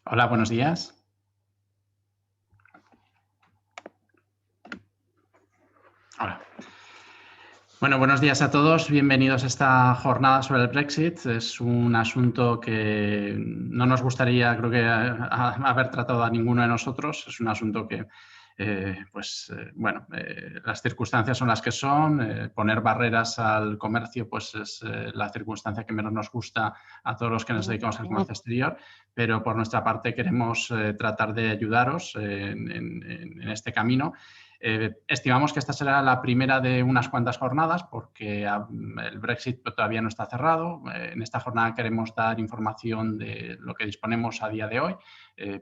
Hola, buenos días. Hola. Bueno, buenos días a todos. Bienvenidos a esta jornada sobre el Brexit. Es un asunto que no nos gustaría, creo que, haber tratado a ninguno de nosotros. Es un asunto que, las circunstancias son las que son. Poner barreras al comercio, pues es la circunstancia que menos nos gusta a todos los que nos dedicamos al comercio exterior. Pero por nuestra parte queremos tratar de ayudaros en este camino. Estimamos que esta será la primera de unas cuantas jornadas porque el Brexit todavía no está cerrado. En esta jornada queremos dar información de lo que disponemos a día de hoy,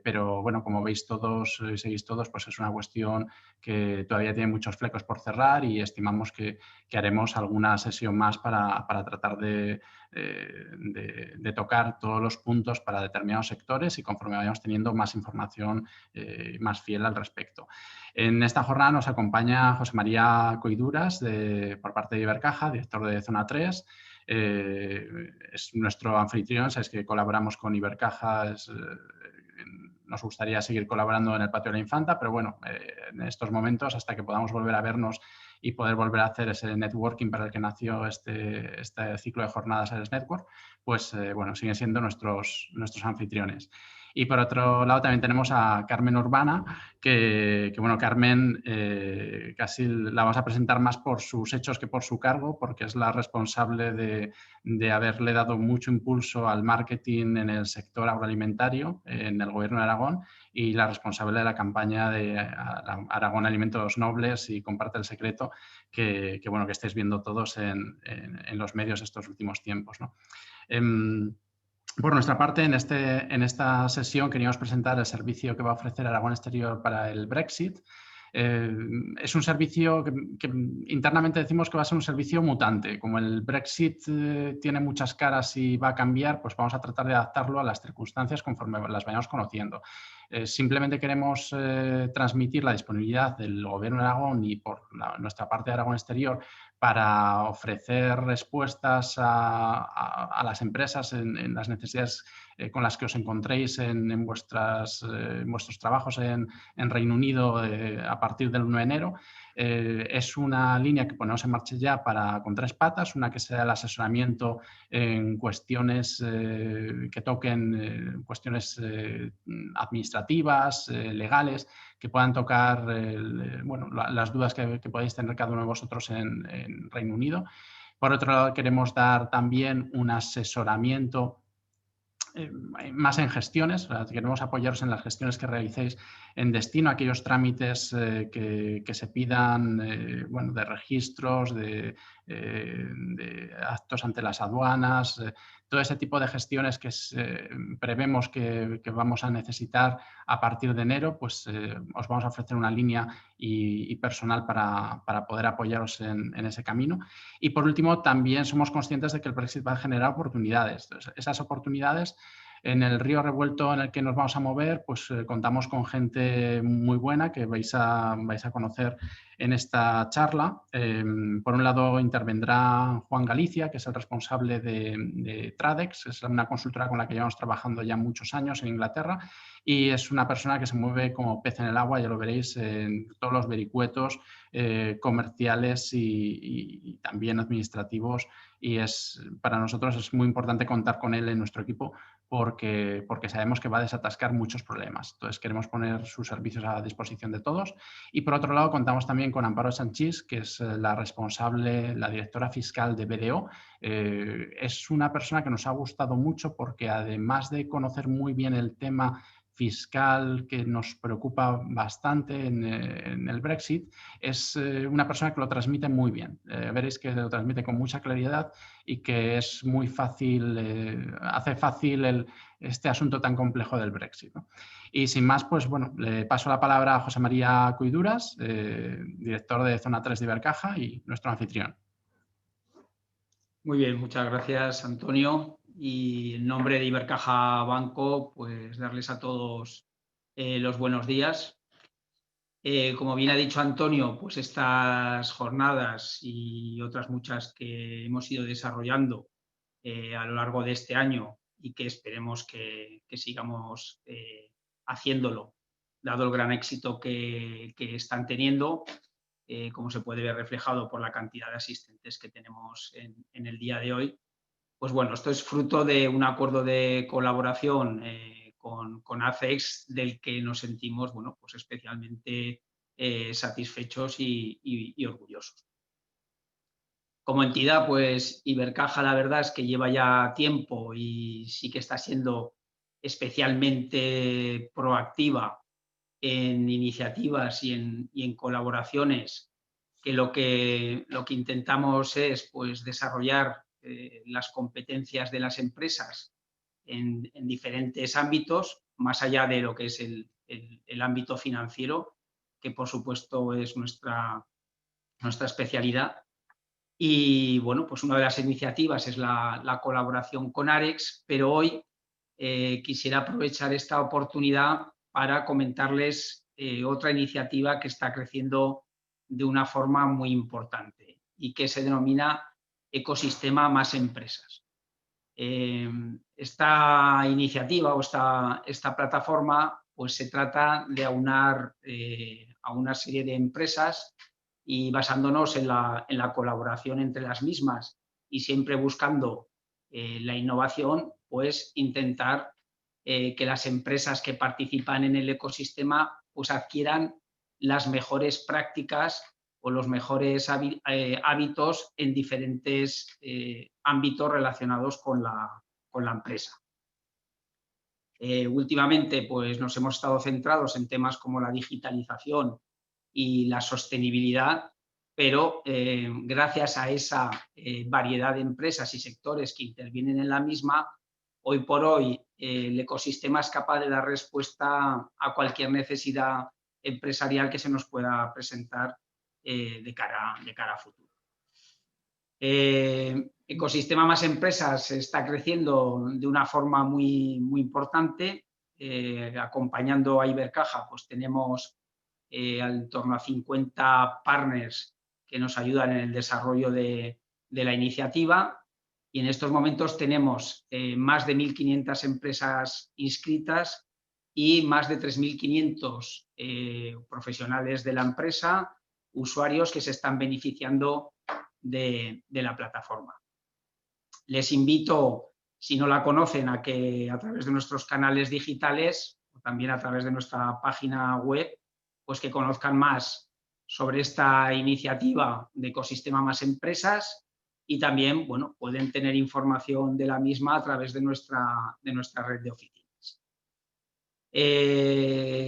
pero bueno, como veis todos, seguís todos, pues es una cuestión que todavía tiene muchos flecos por cerrar y estimamos que haremos alguna sesión más para tratar de tocar todos los puntos para determinados sectores y conforme vayamos teniendo más información más fiel al respecto. En esta jornada nos acompaña José María Coiduras por parte de Ibercaja, director de Zona 3. Es nuestro anfitrión, sabes que colaboramos con Ibercaja, nos gustaría seguir colaborando en el Patio de la Infanta, pero bueno, en estos momentos, hasta que podamos volver a vernos y poder volver a hacer ese networking para el que nació este ciclo de jornadas Ares Network, pues bueno, siguen siendo nuestros anfitriones. Y por otro lado también tenemos a Carmen Urbana, bueno, Carmen casi la vamos a presentar más por sus hechos que por su cargo, porque es la responsable de haberle dado mucho impulso al marketing en el sector agroalimentario en el Gobierno de Aragón y la responsable de la campaña de Aragón Alimentos Nobles y Comparte el Secreto, que bueno, que estáis viendo todos en los medios estos últimos tiempos, ¿no? Por nuestra parte, en esta sesión queríamos presentar el servicio que va a ofrecer Aragón Exterior para el Brexit. Es un servicio que internamente decimos que va a ser un servicio mutante. Como el Brexit tiene muchas caras y va a cambiar, pues vamos a tratar de adaptarlo a las circunstancias conforme las vayamos conociendo. Simplemente queremos transmitir la disponibilidad del Gobierno de Aragón y por nuestra parte de Aragón Exterior para ofrecer respuestas a las empresas en las necesidades con las que os encontréis en vuestros trabajos en Reino Unido a partir del 1 de enero. Es una línea que ponemos en marcha ya con 3 patas, una que sea el asesoramiento en cuestiones que toquen cuestiones administrativas, legales, que puedan tocar bueno, las dudas que podéis tener cada uno de vosotros en Reino Unido. Por otro lado, queremos dar también un asesoramiento más en gestiones, queremos apoyaros en las gestiones que realicéis en destino, aquellos trámites que se pidan bueno, de registros, de actos ante las aduanas, todo ese tipo de gestiones que prevemos que vamos a necesitar a partir de enero, pues os vamos a ofrecer una línea y personal para poder apoyaros en ese camino. Y por último, también somos conscientes de que el Brexit va a generar oportunidades. Entonces, esas oportunidades en el río revuelto en el que nos vamos a mover, pues contamos con gente muy buena que vais a conocer en esta charla. Por un lado intervendrá Juan Galicia, que es el responsable de Tradex, es una consultora con la que llevamos trabajando ya muchos años en Inglaterra y es una persona que se mueve como pez en el agua, ya lo veréis en todos los vericuetos comerciales y también administrativos, y para nosotros es muy importante contar con él en nuestro equipo porque sabemos que va a desatascar muchos problemas. Entonces queremos poner sus servicios a disposición de todos. Y por otro lado contamos también con Amparo Sanchís, que es la responsable, la directora fiscal de BDO. Es una persona que nos ha gustado mucho porque además de conocer muy bien el tema fiscal que nos preocupa bastante en el Brexit, es una persona que lo transmite muy bien. Veréis que lo transmite con mucha claridad y que es muy fácil, hace fácil este asunto tan complejo del Brexit, ¿no? Y sin más, pues bueno, le paso la palabra a José María Cuiduras, director de Zona 3 de Ibercaja y nuestro anfitrión. Muy bien, muchas gracias, Antonio. Y en nombre de Ibercaja Banco, pues darles a todos los buenos días. Como bien ha dicho Antonio, pues estas jornadas y otras muchas que hemos ido desarrollando a lo largo de este año y que esperemos que sigamos haciéndolo, dado el gran éxito que están teniendo, como se puede ver reflejado por la cantidad de asistentes que tenemos en el día de hoy. Pues bueno, esto es fruto de un acuerdo de colaboración con ACEX del que nos sentimos, bueno, pues especialmente satisfechos y orgullosos. Como entidad, pues Ibercaja la verdad es que lleva ya tiempo y sí que está siendo especialmente proactiva en iniciativas y en colaboraciones que lo que intentamos es pues, desarrollar las competencias de las empresas en diferentes ámbitos, más allá de lo que es el ámbito financiero, que por supuesto es nuestra especialidad. Y bueno, pues una de las iniciativas es la colaboración con Arex, pero hoy quisiera aprovechar esta oportunidad para comentarles otra iniciativa que está creciendo de una forma muy importante y que se denomina Ecosistema Más Empresas. Esta iniciativa o esta plataforma pues se trata de aunar a una serie de empresas y basándonos en la colaboración entre las mismas y siempre buscando la innovación, pues intentar que las empresas que participan en el ecosistema pues adquieran las mejores prácticas o los mejores hábitos en diferentes ámbitos relacionados con la empresa. Últimamente pues, nos hemos estado centrados en temas como la digitalización y la sostenibilidad, pero gracias a esa variedad de empresas y sectores que intervienen en la misma, hoy por hoy el ecosistema es capaz de dar respuesta a cualquier necesidad empresarial que se nos pueda presentar de cara a futuro. Ecosistema más empresas está creciendo de una forma muy importante. Acompañando a Ibercaja, pues tenemos en torno a 50 partners que nos ayudan en el desarrollo de la iniciativa, y en estos momentos tenemos más de 1.500 empresas inscritas y más de 3.500 profesionales de la empresa, usuarios que se están beneficiando de la plataforma. Les invito, si no la conocen, a que a través de nuestros canales digitales o también a través de nuestra página web, pues que conozcan más sobre esta iniciativa de Ecosistema Más Empresas, y también, bueno, pueden tener información de la misma a través de nuestra red de oficinas.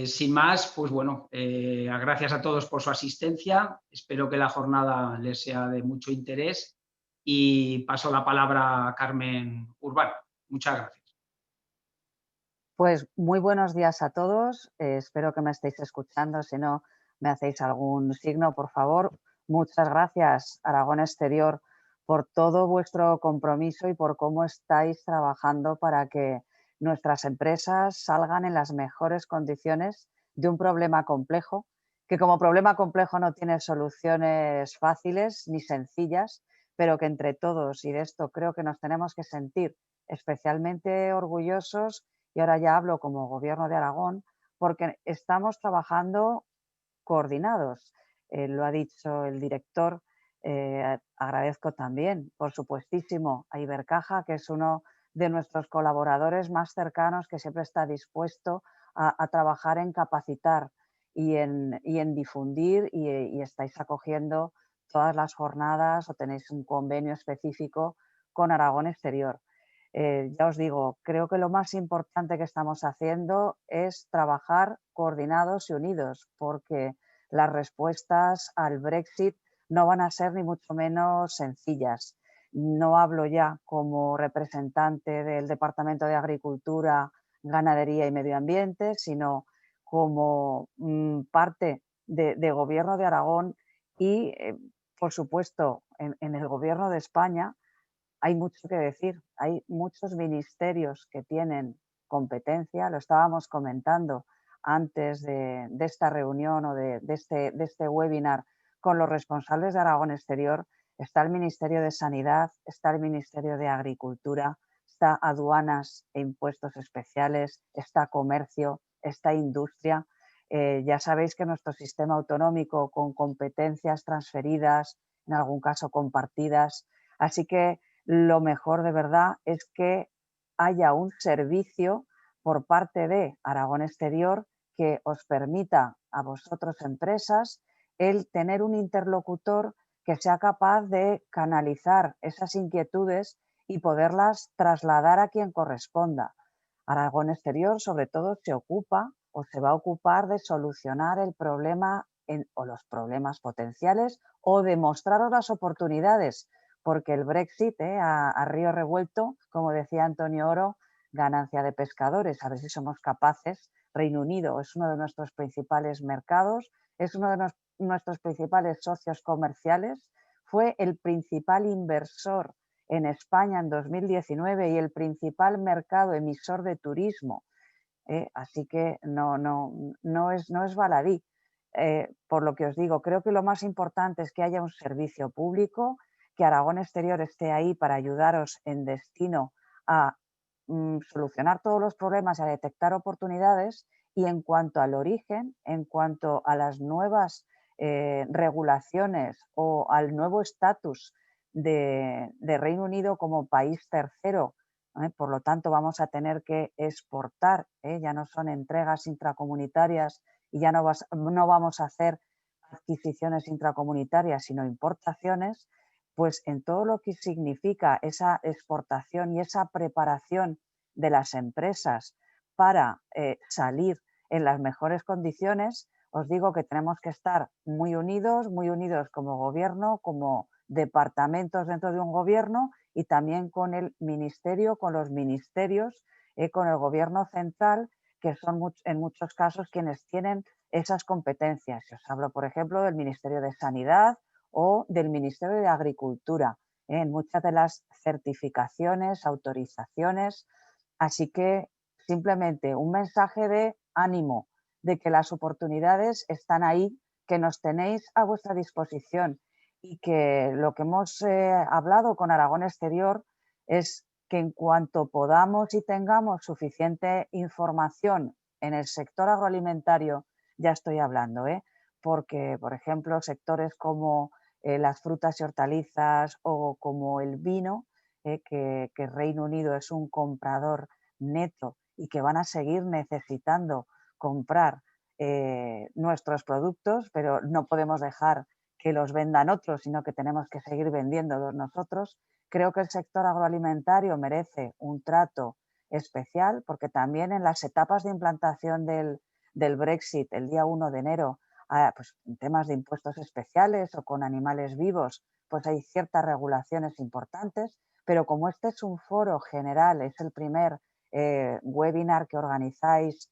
Sin más, pues bueno, gracias a todos por su asistencia. Espero que la jornada les sea de mucho interés y paso la palabra a Carmen Urbano. Muchas gracias. Pues muy buenos días a todos. Espero que me estéis escuchando. Si no, me hacéis algún signo, por favor. Muchas gracias, Aragón Exterior, por todo vuestro compromiso y por cómo estáis trabajando para que nuestras empresas salgan en las mejores condiciones de un problema complejo, que como problema complejo no tiene soluciones fáciles ni sencillas, pero que entre todos, y de esto creo que nos tenemos que sentir especialmente orgullosos, y ahora ya hablo como Gobierno de Aragón, porque estamos trabajando coordinados. Lo ha dicho el director. Agradezco también, por supuestísimo, a Ibercaja, que es uno de nuestros colaboradores más cercanos, que siempre está dispuesto a trabajar en capacitar y en difundir, y estáis acogiendo todas las jornadas o tenéis un convenio específico con Aragón Exterior. Ya os digo, creo que lo más importante que estamos haciendo es trabajar coordinados y unidos, porque las respuestas al Brexit no van a ser ni mucho menos sencillas. No hablo ya como representante del Departamento de Agricultura, Ganadería y Medio Ambiente, sino como parte de Gobierno de Aragón y, por supuesto, en el Gobierno de España. Hay mucho que decir, hay muchos ministerios que tienen competencia, lo estábamos comentando antes de esta reunión o de este webinar con los responsables de Aragón Exterior. Está el Ministerio de Sanidad, está el Ministerio de Agricultura, está Aduanas e Impuestos Especiales, está Comercio, está Industria. Ya sabéis que nuestro sistema autonómico, con competencias transferidas, en algún caso compartidas, así que lo mejor de verdad es que haya un servicio por parte de Aragón Exterior que os permita a vosotros, empresas, el tener un interlocutor que sea capaz de canalizar esas inquietudes y poderlas trasladar a quien corresponda. Aragón Exterior, sobre todo, se ocupa o se va a ocupar de solucionar el problema o los problemas potenciales, o de mostraros las oportunidades, porque el Brexit, a río revuelto, como decía Antonio Oro, ganancia de pescadores. A ver si somos capaces. Reino Unido es uno de nuestros principales mercados, es uno de nuestros principales socios comerciales, fue el principal inversor en España en 2019 y el principal mercado emisor de turismo. Así que no es baladí. Por lo que os digo, creo que lo más importante es que haya un servicio público, que Aragón Exterior esté ahí para ayudaros en destino a solucionar todos los problemas y a detectar oportunidades. Y en cuanto al origen, en cuanto a las nuevas regulaciones o al nuevo estatus de Reino Unido como país tercero Por lo tanto, vamos a tener que exportar, ya no son entregas intracomunitarias y ya no vamos a hacer adquisiciones intracomunitarias, sino importaciones, pues en todo lo que significa esa exportación y esa preparación de las empresas para salir en las mejores condiciones, os digo que tenemos que estar muy unidos como gobierno, como departamentos dentro de un gobierno y también con el ministerio, con los ministerios, con el gobierno central, que son en muchos casos quienes tienen esas competencias. Os hablo, por ejemplo, del Ministerio de Sanidad o del Ministerio de Agricultura, en muchas de las certificaciones, autorizaciones. Así que simplemente un mensaje de ánimo, de que las oportunidades están ahí, que nos tenéis a vuestra disposición y que lo que hemos hablado con Aragón Exterior es que en cuanto podamos y tengamos suficiente información en el sector agroalimentario, ya estoy hablando, porque, por ejemplo, sectores como las frutas y hortalizas o como el vino, que Reino Unido es un comprador neto y que van a seguir necesitando comprar nuestros productos, pero no podemos dejar que los vendan otros, sino que tenemos que seguir vendiéndolos nosotros. Creo que el sector agroalimentario merece un trato especial porque también en las etapas de implantación del Brexit, el día 1 de enero, pues en temas de impuestos especiales o con animales vivos, pues hay ciertas regulaciones importantes, pero como este es un foro general, es el primer webinar que organizáis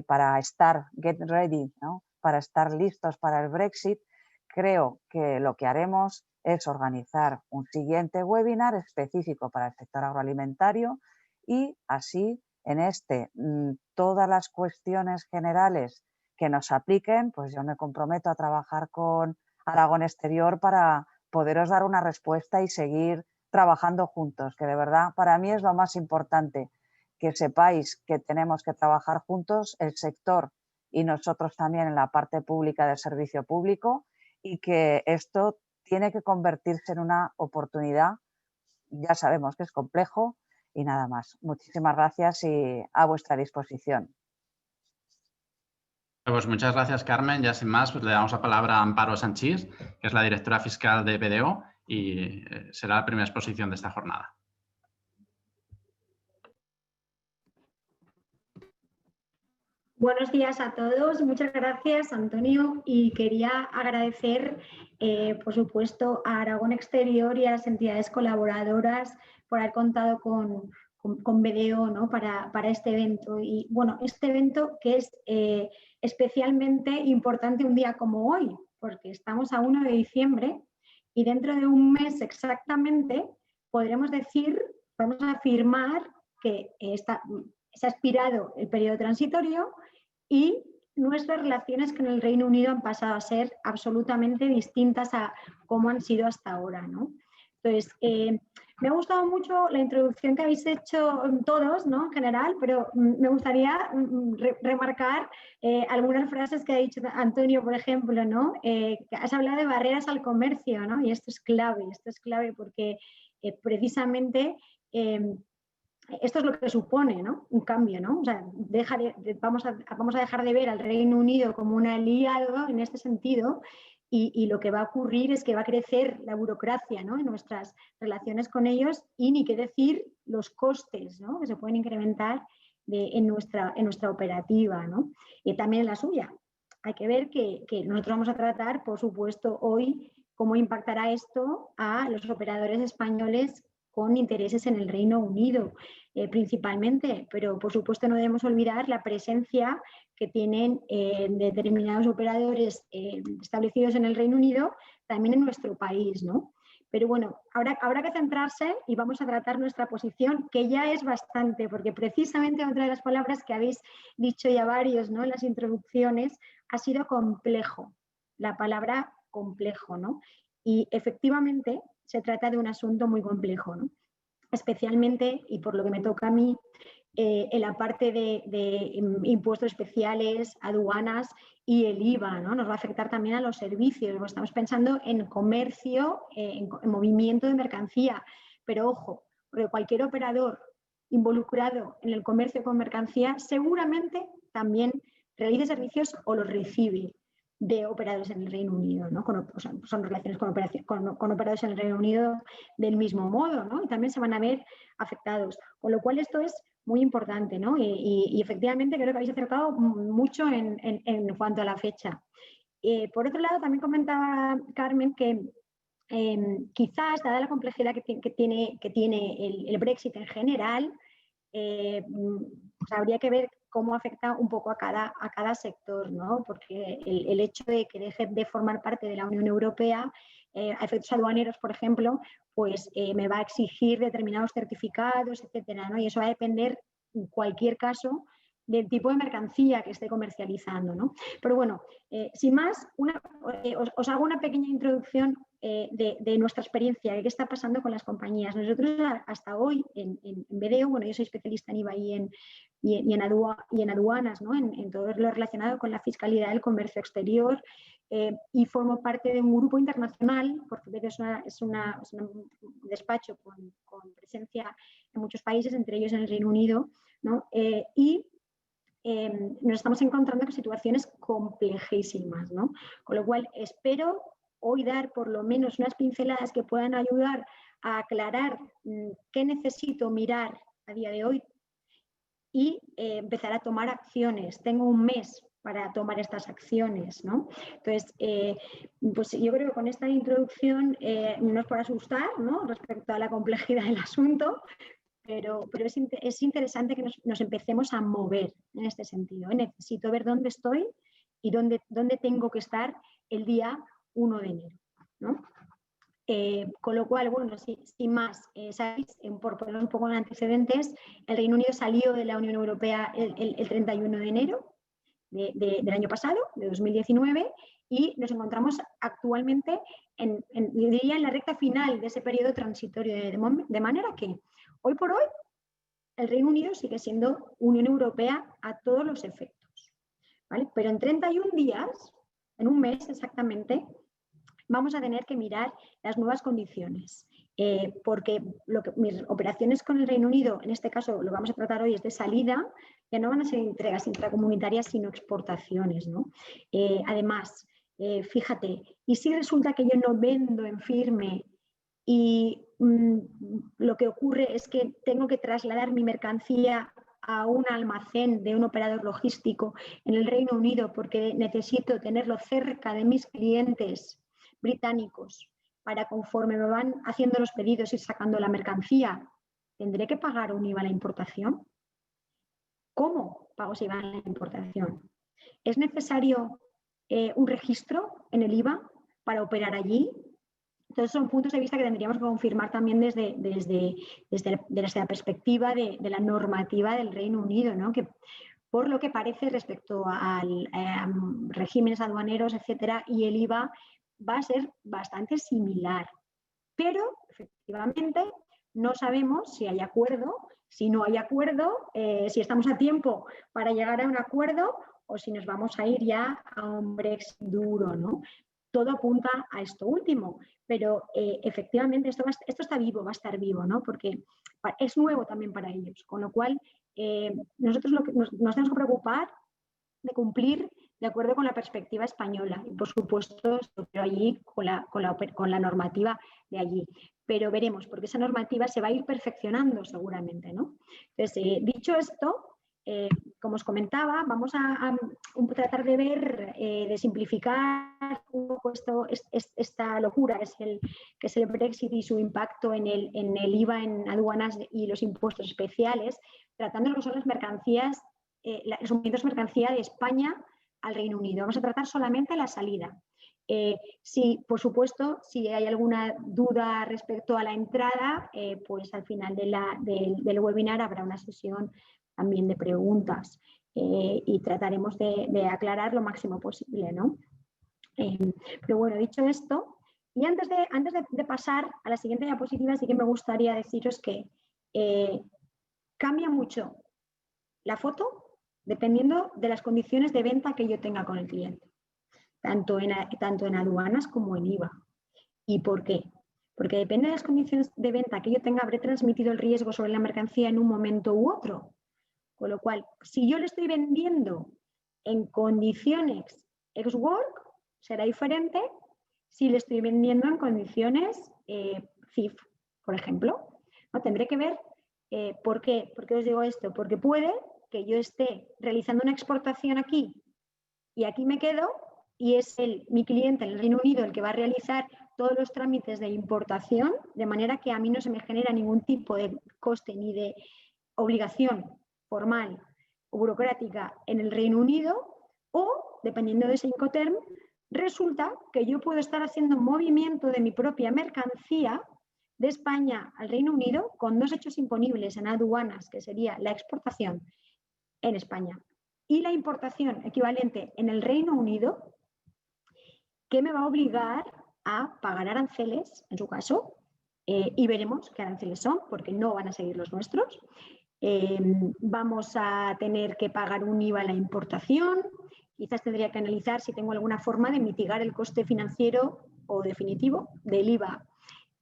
para estar get ready, ¿no? Para estar listos para el Brexit, creo que lo que haremos es organizar un siguiente webinar específico para el sector agroalimentario y así en todas las cuestiones generales que nos apliquen, pues yo me comprometo a trabajar con Aragón Exterior para poderos dar una respuesta y seguir trabajando juntos, que de verdad para mí es lo más importante, que sepáis que tenemos que trabajar juntos, el sector y nosotros también en la parte pública del servicio público, y que esto tiene que convertirse en una oportunidad. Ya sabemos que es complejo y nada más. Muchísimas gracias y a vuestra disposición. Pues muchas gracias, Carmen. Ya sin más, pues le damos la palabra a Amparo Sanchís, que es la directora fiscal de BDO y será la primera exposición de esta jornada. Buenos días a todos, muchas gracias Antonio y quería agradecer por supuesto a Aragón Exterior y a las entidades colaboradoras por haber contado con BDO, ¿no? para este evento. Y bueno, este evento que es especialmente importante un día como hoy, porque estamos a 1 de diciembre y dentro de un mes exactamente podemos afirmar que se ha expirado el periodo transitorio y nuestras relaciones con el Reino Unido han pasado a ser absolutamente distintas a cómo han sido hasta ahora, ¿no? Entonces, me ha gustado mucho la introducción que habéis hecho todos, ¿no? En general, pero me gustaría remarcar algunas frases que ha dicho Antonio, por ejemplo, ¿no? Que has hablado de barreras al comercio, ¿no? Y esto es clave porque precisamente esto es lo que supone, ¿no? Un cambio, ¿no? O sea, vamos a dejar de ver al Reino Unido como un aliado en este sentido y lo que va a ocurrir es que va a crecer la burocracia, ¿no? En nuestras relaciones con ellos y ni qué decir los costes, ¿no? Que se pueden incrementar en nuestra operativa, ¿no? Y también en la suya. Hay que ver que nosotros vamos a tratar, por supuesto, hoy cómo impactará esto a los operadores españoles con intereses en el Reino Unido principalmente, pero por supuesto no debemos olvidar la presencia que tienen determinados operadores establecidos en el Reino Unido también en nuestro país, ¿no? Pero bueno, habrá que centrarse y vamos a tratar nuestra posición, que ya es bastante, porque precisamente otra de las palabras que habéis dicho ya varios, ¿no? En las introducciones ha sido complejo, la palabra complejo, ¿no? Y efectivamente se trata de un asunto muy complejo, ¿no? Especialmente, y por lo que me toca a mí, en la parte de impuestos especiales, aduanas y el IVA, ¿no? Nos va a afectar también a los servicios. Estamos pensando en comercio, en movimiento de mercancía. Pero ojo, porque cualquier operador involucrado en el comercio con mercancía seguramente también realice servicios o los recibe de operadores en el Reino Unido, ¿no? Son relaciones con operadores en el Reino Unido del mismo modo, ¿no? Y también se van a ver afectados. Con lo cual esto es muy importante, ¿no? Y efectivamente creo que habéis acertado mucho en cuanto a la fecha. Por otro lado, también comentaba Carmen que quizás, dada la complejidad que tiene el Brexit en general, pues habría que ver cómo afecta un poco a cada sector, ¿no? Porque el hecho de que deje de formar parte de la Unión Europea, a efectos aduaneros, por ejemplo, pues me va a exigir determinados certificados, etcétera, ¿no? Y eso va a depender, en cualquier caso, del tipo de mercancía que esté comercializando, ¿no? Pero bueno, sin más, os hago una pequeña introducción de nuestra experiencia, de qué está pasando con las compañías. Nosotros hasta hoy en BDO, bueno, yo soy especialista en IVA y en aduanas, ¿no? En todo lo relacionado con la fiscalidad, el comercio exterior, y formo parte de un grupo internacional, porque BDO es un despacho con presencia en muchos países, entre ellos en el Reino Unido, ¿no? Y nos estamos encontrando con situaciones complejísimas, ¿no? Con lo cual espero hoy dar por lo menos unas pinceladas que puedan ayudar a aclarar qué necesito mirar a día de hoy y empezar a tomar acciones. Tengo un mes para tomar estas acciones, ¿no? Entonces, pues yo creo que con esta introducción no es por asustar, ¿no? Respecto a la complejidad del asunto, pero es interesante que nos empecemos a mover en este sentido. Necesito ver dónde estoy y dónde tengo que estar el día 1 de enero, ¿no? Con lo cual, bueno, sin más, sabéis, por poner un poco en antecedentes, el Reino Unido salió de la Unión Europea el 31 de enero del año pasado, de 2019, y nos encontramos actualmente diría en la recta final de ese periodo transitorio, de manera que hoy por hoy el Reino Unido sigue siendo Unión Europea a todos los efectos, ¿vale? Pero en 31 días, en un mes exactamente, vamos a tener que mirar las nuevas condiciones, porque mis operaciones con el Reino Unido, en este caso lo vamos a tratar hoy, es de salida, ya no van a ser entregas intracomunitarias, sino exportaciones, ¿no? Además, fíjate, y si resulta que yo no vendo en firme y lo que ocurre es que tengo que trasladar mi mercancía a un almacén de un operador logístico en el Reino Unido porque necesito tenerlo cerca de mis clientes británicos para, conforme me van haciendo los pedidos y sacando la mercancía, ¿tendré que pagar un IVA a la importación? ¿Cómo pago ese IVA a la importación? ¿Es necesario un registro en el IVA para operar allí? Entonces son puntos de vista que tendríamos que confirmar también desde la perspectiva de la normativa del Reino Unido, ¿no? Que por lo que parece respecto a regímenes aduaneros, etcétera, y el IVA va a ser bastante similar. Pero efectivamente no sabemos si hay acuerdo, si no hay acuerdo, si estamos a tiempo para llegar a un acuerdo o si nos vamos a ir ya a un Brexit duro, ¿no? Todo apunta a esto último, pero efectivamente esto está vivo, va a estar vivo, ¿no? Porque es nuevo también para ellos, con lo cual nosotros nos tenemos que preocupar de cumplir de acuerdo con la perspectiva española y por supuesto pero allí con la normativa de allí. Pero veremos, porque esa normativa se va a ir perfeccionando seguramente, ¿no? Entonces, dicho esto, como os comentaba, vamos a tratar de ver, de simplificar un poco esta locura que es el Brexit y su impacto en el IVA, en aduanas y los impuestos especiales, tratando lo que son las mercancías, los movimientos de mercancía de España al Reino Unido. Vamos a tratar solamente la salida. Por supuesto, si hay alguna duda respecto a la entrada, pues al final del webinar habrá una sesión también de preguntas y trataremos de aclarar lo máximo posible, ¿no? Pero bueno, dicho esto, y antes de pasar a la siguiente diapositiva, sí que me gustaría deciros que cambia mucho la foto dependiendo de las condiciones de venta que yo tenga con el cliente, tanto en aduanas como en IVA. ¿Y por qué? porque depende de las condiciones de venta que yo tenga, habré transmitido el riesgo sobre la mercancía en un momento u otro. Con lo cual, si yo le estoy vendiendo en condiciones ex-work, será diferente si le estoy vendiendo en condiciones CIF, por ejemplo. ¿No? Tendré que ver ¿por qué? ¿Por qué os digo esto? Porque puede que yo esté realizando una exportación aquí y aquí me quedo y es mi cliente en el Reino Unido el que va a realizar todos los trámites de importación, de manera que a mí no se me genera ningún tipo de coste ni de obligación formal o burocrática en el Reino Unido, o, dependiendo de ese Incoterm, resulta que yo puedo estar haciendo movimiento de mi propia mercancía de España al Reino Unido con dos hechos imponibles en aduanas, que sería la exportación en España y la importación equivalente en el Reino Unido, que me va a obligar a pagar aranceles, en su caso, y veremos qué aranceles son, porque no van a seguir los nuestros. Vamos a tener que pagar un IVA a la importación, quizás tendría que analizar si tengo alguna forma de mitigar el coste financiero o definitivo del IVA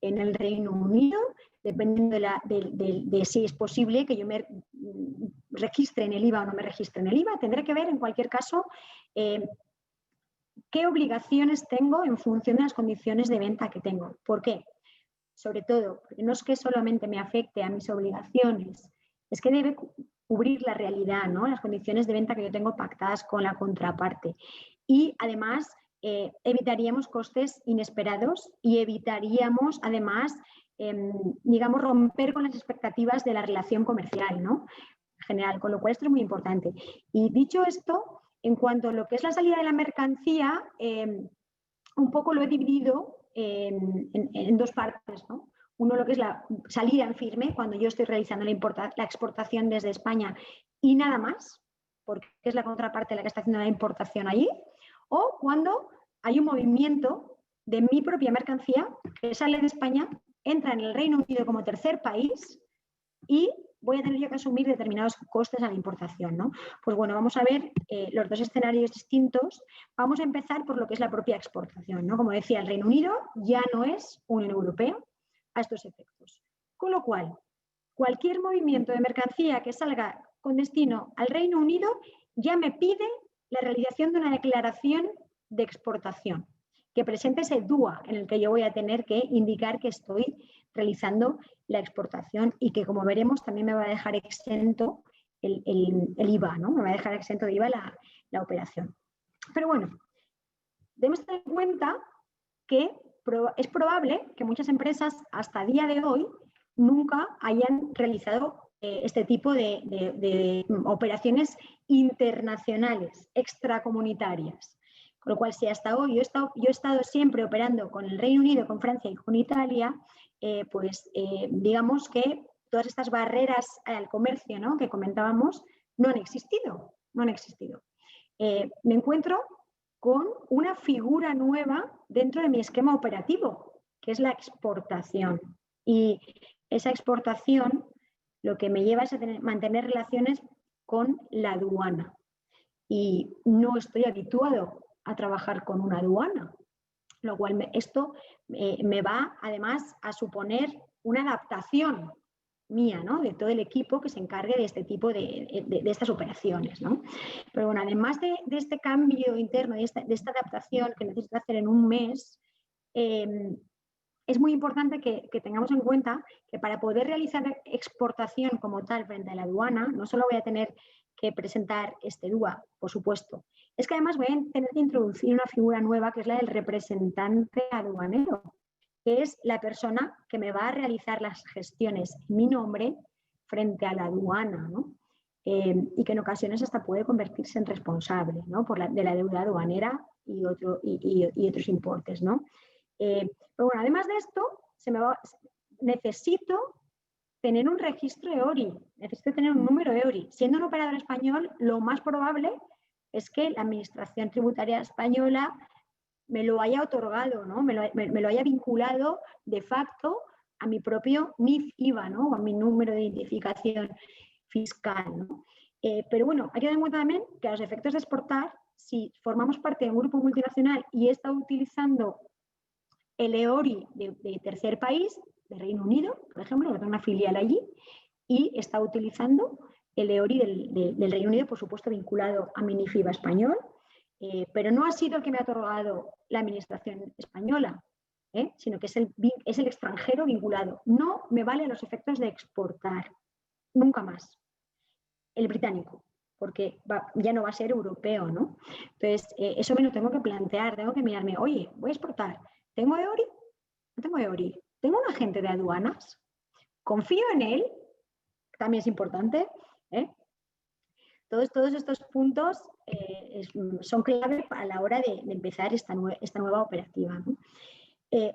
en el Reino Unido, dependiendo de si es posible que yo me registre en el IVA o no me registre en el IVA. Tendré que ver, en cualquier caso, qué obligaciones tengo en función de las condiciones de venta que tengo. ¿Por qué? Sobre todo, porque no es que solamente me afecte a mis obligaciones, es que debe cubrir la realidad, ¿no? Las condiciones de venta que yo tengo pactadas con la contraparte. Y además evitaríamos costes inesperados y evitaríamos además, digamos, romper con las expectativas de la relación comercial, ¿no? En general, con lo cual esto es muy importante. Y dicho esto, en cuanto a lo que es la salida de la mercancía, un poco lo he dividido en dos partes, ¿no? Uno, lo que es la salida en firme, cuando yo estoy realizando la exportación desde España y nada más, porque es la contraparte la que está haciendo la importación allí, o cuando hay un movimiento de mi propia mercancía que sale de España, entra en el Reino Unido como tercer país y voy a tener yo que asumir determinados costes a la importación, ¿no? Pues bueno, vamos a ver los dos escenarios distintos. Vamos a empezar por lo que es la propia exportación, ¿no? Como decía, el Reino Unido ya no es Unión Europea a estos efectos. Con lo cual, cualquier movimiento de mercancía que salga con destino al Reino Unido ya me pide la realización de una declaración de exportación, que presente ese DUA en el que yo voy a tener que indicar que estoy realizando la exportación y que, como veremos, también me va a dejar exento el IVA, ¿no? Me va a dejar exento de IVA la operación. Pero bueno, debemos tener en cuenta que es probable que muchas empresas hasta el día de hoy nunca hayan realizado este tipo de operaciones internacionales, extracomunitarias. Con lo cual, si hasta hoy yo he estado siempre operando con el Reino Unido, con Francia y con Italia, digamos que todas estas barreras al comercio, ¿no?, que comentábamos no han existido. No han existido. Me encuentro con una figura nueva dentro de mi esquema operativo, que es la exportación. Y esa exportación lo que me lleva es a mantener relaciones con la aduana. Y no estoy habituado a trabajar con una aduana, lo cual esto me va además a suponer una adaptación mía, ¿no?, de todo el equipo que se encargue de este tipo de estas operaciones, ¿no? Pero bueno, además de este cambio interno, de esta adaptación que necesito hacer en un mes, es muy importante que tengamos en cuenta que para poder realizar exportación como tal frente a la aduana, no solo voy a tener que presentar este DUA, por supuesto, es que además voy a tener que introducir una figura nueva que es la del representante aduanero, que es la persona que me va a realizar las gestiones en mi nombre frente a la aduana, ¿no? Y que en ocasiones hasta puede convertirse en responsable, ¿no?, de la deuda aduanera y otros importes, ¿no? Pero bueno, además de esto, necesito tener un registro EORI, necesito tener un número EORI. Siendo un operador español, lo más probable es que la Administración Tributaria Española me lo haya otorgado, ¿no?, me lo haya vinculado de facto a mi propio NIF-IVA, ¿no?, o a mi número de identificación fiscal, ¿no? Pero bueno, hay que tener en cuenta también que a los efectos de exportar, si formamos parte de un grupo multinacional y he estado utilizando el EORI de tercer país, de Reino Unido, por ejemplo, que tiene una filial allí, y está utilizando el EORI del Reino Unido, por supuesto vinculado a Minifiba español, pero no ha sido el que me ha otorgado la administración española, sino que es el extranjero vinculado. No me vale a los efectos de exportar, nunca más, el británico, porque ya no va a ser europeo, ¿no? Entonces, eso me lo tengo que plantear, tengo que mirarme, oye, voy a exportar, ¿tengo EORI? No tengo EORI. ¿Tengo un agente de aduanas? ¿Confío en él? También es importante. Todos estos puntos son clave a la hora de empezar esta nueva operativa, ¿no?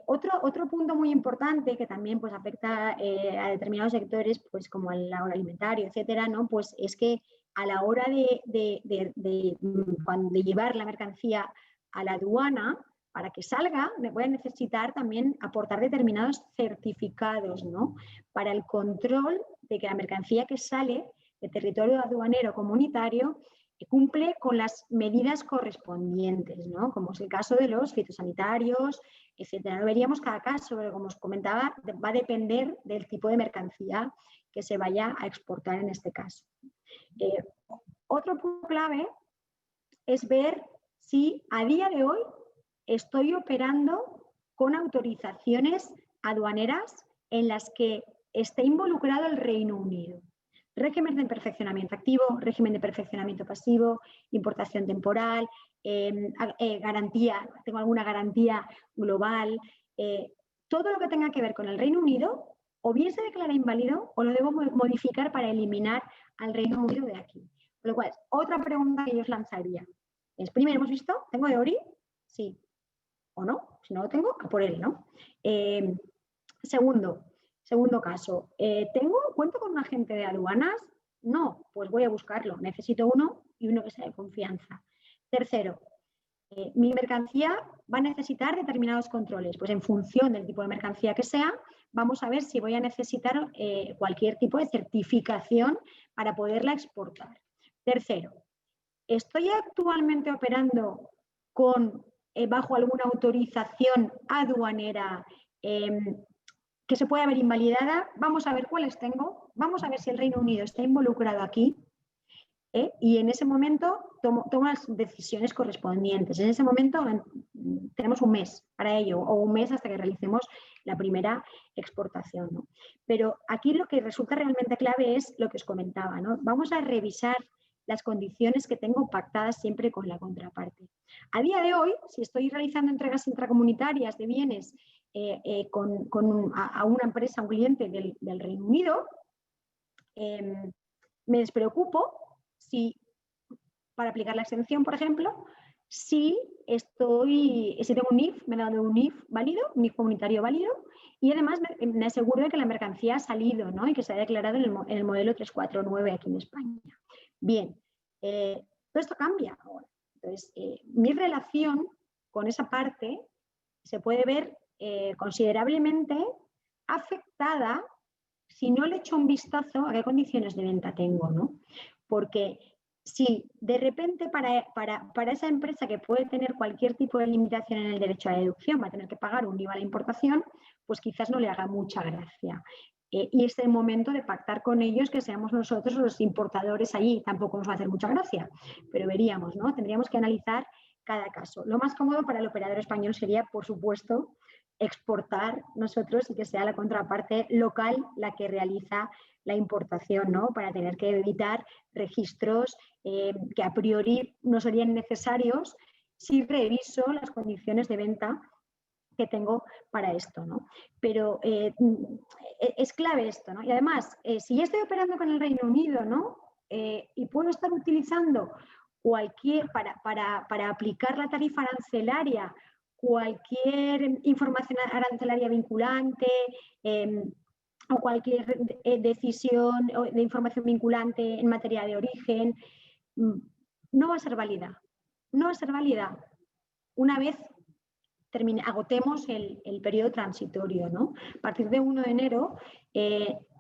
Otro punto muy importante que también pues, afecta a determinados sectores, pues, como el agroalimentario, etcétera, ¿no? Pues es que a la hora de llevar la mercancía a la aduana, para que salga, voy a necesitar también aportar determinados certificados, ¿no? Para el control de que la mercancía que sale del territorio aduanero comunitario cumple con las medidas correspondientes, ¿no? Como es el caso de los fitosanitarios, etcétera. No veríamos cada caso, pero como os comentaba, va a depender del tipo de mercancía que se vaya a exportar en este caso. Otro punto clave es ver si a día de hoy estoy operando con autorizaciones aduaneras en las que esté involucrado el Reino Unido. Régimen de perfeccionamiento activo, régimen de perfeccionamiento pasivo, importación temporal, garantía, tengo alguna garantía global, todo lo que tenga que ver con el Reino Unido, o bien se declara inválido o lo debo modificar para eliminar al Reino Unido de aquí. Con lo cual, otra pregunta que yo os lanzaría es, primero, hemos visto, ¿tengo EORI? Sí. ¿O no? Si no lo tengo, a por él, ¿no? Segundo caso, ¿cuento con un agente de aduanas? No, pues voy a buscarlo. Necesito uno y uno que sea de confianza. Tercero, mi mercancía va a necesitar determinados controles. Pues en función del tipo de mercancía que sea, vamos a ver si voy a necesitar cualquier tipo de certificación para poderla exportar. Tercero, ¿estoy actualmente operando bajo alguna autorización aduanera que se puede ver invalidada? Vamos a ver cuáles tengo, vamos a ver si el Reino Unido está involucrado aquí y en ese momento tomo las decisiones correspondientes. En ese momento tenemos un mes para ello o un mes hasta que realicemos la primera exportación, ¿no? Pero aquí lo que resulta realmente clave es lo que os comentaba, ¿no? Vamos a revisar las condiciones que tengo pactadas siempre con la contraparte. A día de hoy, si estoy realizando entregas intracomunitarias de bienes a una empresa, a un cliente del Reino Unido, me despreocupo si, para aplicar la exención, por ejemplo, si tengo un NIF, me he dado un NIF válido, un NIF comunitario válido, y además me aseguro de que la mercancía ha salido, ¿no? Y que se ha declarado en el modelo 349 aquí en España. Bien, todo esto cambia ahora. Entonces, mi relación con esa parte se puede ver considerablemente afectada si no le echo un vistazo a qué condiciones de venta tengo, ¿no? Porque si de repente para esa empresa que puede tener cualquier tipo de limitación en el derecho a la deducción, va a tener que pagar un IVA a la importación, pues quizás no le haga mucha gracia. Y es el momento de pactar con ellos que seamos nosotros los importadores allí. Tampoco nos va a hacer mucha gracia, pero veríamos, ¿no? Tendríamos que analizar cada caso. Lo más cómodo para el operador español sería, por supuesto, exportar nosotros y que sea la contraparte local la que realiza la importación, ¿no? Para tener que evitar registros que a priori no serían necesarios si reviso las condiciones de venta que tengo para esto, ¿no? Pero es clave esto, ¿no? Y además, si ya estoy operando con el Reino Unido, ¿no? Y puedo estar utilizando para aplicar la tarifa arancelaria, cualquier información arancelaria vinculante o cualquier decisión de información vinculante en materia de origen, no va a ser válida. No va a ser válida una vez agotemos el periodo transitorio, ¿no? A partir de 1 de enero,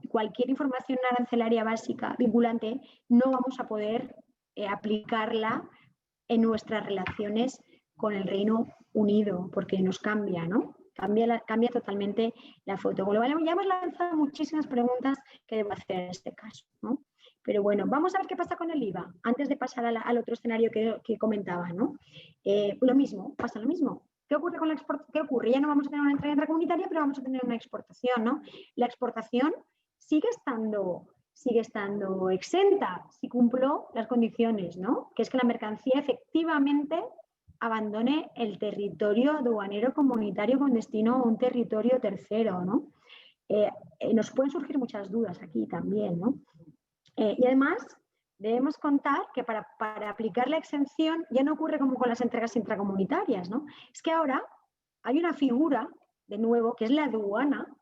cualquier información arancelaria básica vinculante no vamos a poder aplicarla en nuestras relaciones con el Reino Unido, porque nos cambia, ¿no? cambia totalmente la foto. Con lo cual, ya hemos lanzado muchísimas preguntas que debo hacer en este caso, ¿no? Pero bueno, vamos a ver qué pasa con el IVA, antes de pasar al otro escenario que comentaba, ¿no? Lo mismo, pasa lo mismo. ¿Qué ocurre con la exportación? ¿Qué ocurre? Ya no vamos a tener una entrega intracomunitaria, pero vamos a tener una exportación, ¿no? La exportación sigue estando exenta si cumplo las condiciones, ¿no? Que es que la mercancía efectivamente abandone el territorio aduanero comunitario con destino a un territorio tercero, ¿no? Nos pueden surgir muchas dudas aquí también, ¿no? Y además debemos contar que para aplicar la exención ya no ocurre como con las entregas intracomunitarias, ¿no? Es que ahora hay una figura, de nuevo, que es la aduana,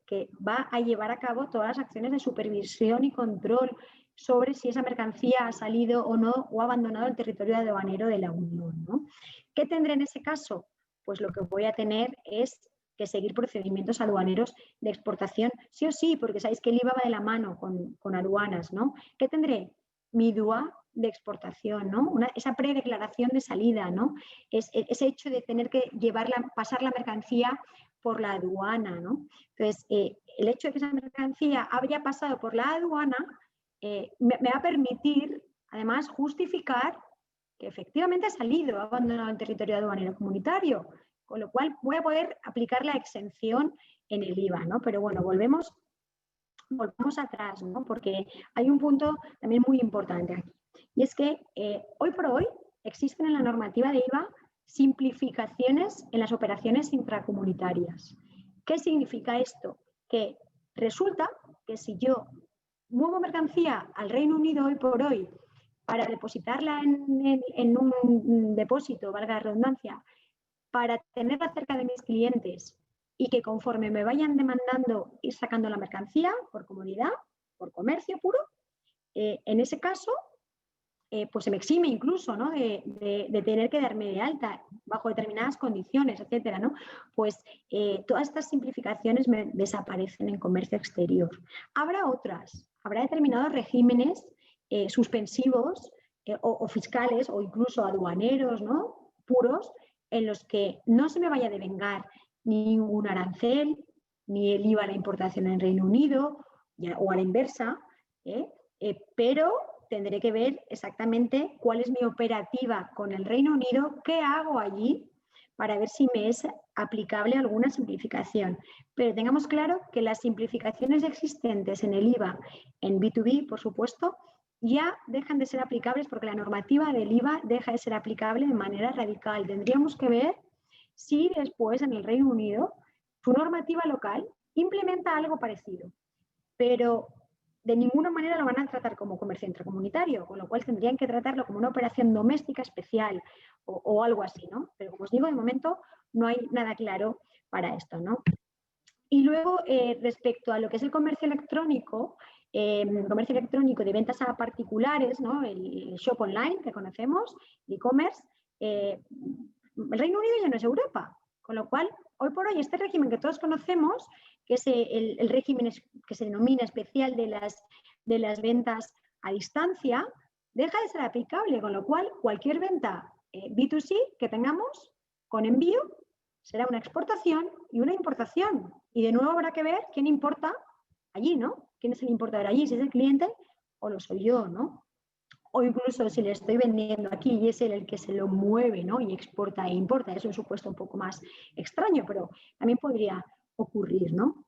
que va a llevar a cabo todas las acciones de supervisión y control sobre si esa mercancía ha salido o no o ha abandonado el territorio aduanero de la Unión, ¿no? ¿Qué tendré en ese caso? Pues lo que voy a tener es que seguir procedimientos aduaneros de exportación, sí o sí, porque sabéis que el IVA va de la mano con aduanas, ¿no? ¿Qué tendré? Mi DUA de exportación, ¿no? Esa predeclaración de salida, ¿no? Ese hecho de tener que pasar la mercancía por la aduana, ¿no? Entonces, el hecho de que esa mercancía haya pasado por la aduana me va a permitir, además, justificar que efectivamente ha salido, ha abandonado el territorio aduanero comunitario, con lo cual voy a poder aplicar la exención en el IVA, ¿no? Pero bueno, volvemos atrás, ¿no? Porque hay un punto también muy importante aquí. Y es que hoy por hoy existen en la normativa de IVA simplificaciones en las operaciones intracomunitarias. ¿Qué significa esto? Que resulta que si yo muevo mercancía al Reino Unido hoy por hoy para depositarla en un depósito, valga la redundancia, para tenerla cerca de mis clientes y que conforme me vayan demandando ir sacando la mercancía por comodidad, por comercio puro, en ese caso, pues se me exime incluso, ¿no? de tener que darme de alta bajo determinadas condiciones, etcétera, ¿no? Pues todas estas simplificaciones me desaparecen en comercio exterior. Habrá otras, habrá determinados regímenes suspensivos o fiscales o incluso aduaneros, ¿no? Puros, en los que no se me vaya a devengar ningún arancel, ni el IVA a la importación en Reino Unido o a la inversa, pero tendré que ver exactamente cuál es mi operativa con el Reino Unido, qué hago allí para ver si me es aplicable alguna simplificación. Pero tengamos claro que las simplificaciones existentes en el IVA, en B2B, por supuesto, ya dejan de ser aplicables porque la normativa del IVA deja de ser aplicable de manera radical. Tendríamos que ver si después en el Reino Unido su normativa local implementa algo parecido, pero de ninguna manera lo van a tratar como comercio intracomunitario, con lo cual tendrían que tratarlo como una operación doméstica especial o algo así, ¿no? Pero como os digo, de momento no hay nada claro para esto, ¿no? Y luego, respecto a lo que es el comercio electrónico de ventas a particulares, ¿no? El shop online que conocemos, el e-commerce, el Reino Unido ya no es Europa, con lo cual, hoy por hoy, este régimen que todos conocemos, que es el régimen que se denomina especial de las ventas a distancia, deja de ser aplicable, con lo cual cualquier venta B2C que tengamos con envío será una exportación y una importación. Y de nuevo habrá que ver quién importa allí, ¿no? ¿Quién es el importador allí? Si es el cliente o lo soy yo, ¿no? O incluso si le estoy vendiendo aquí y es él el que se lo mueve, ¿no? Y exporta e importa. Es un supuesto un poco más extraño, pero también podría ocurrir, ¿no?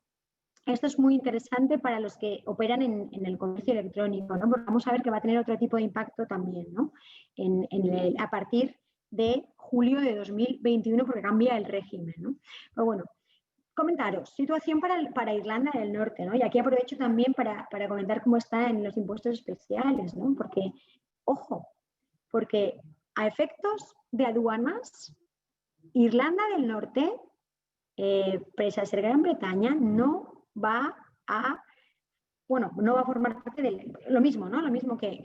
Esto es muy interesante para los que operan en el comercio electrónico, ¿no? Porque vamos a ver que va a tener otro tipo de impacto también, ¿no? A partir de julio de 2021, porque cambia el régimen, ¿no? Pero bueno, comentaros, situación para Irlanda del Norte, ¿no? Y aquí aprovecho también para comentar cómo está en los impuestos especiales, ¿no? Porque, ojo, porque a efectos de aduanas, Irlanda del Norte, pese a ser Gran Bretaña, no va a formar parte de lo mismo, ¿no? Lo mismo que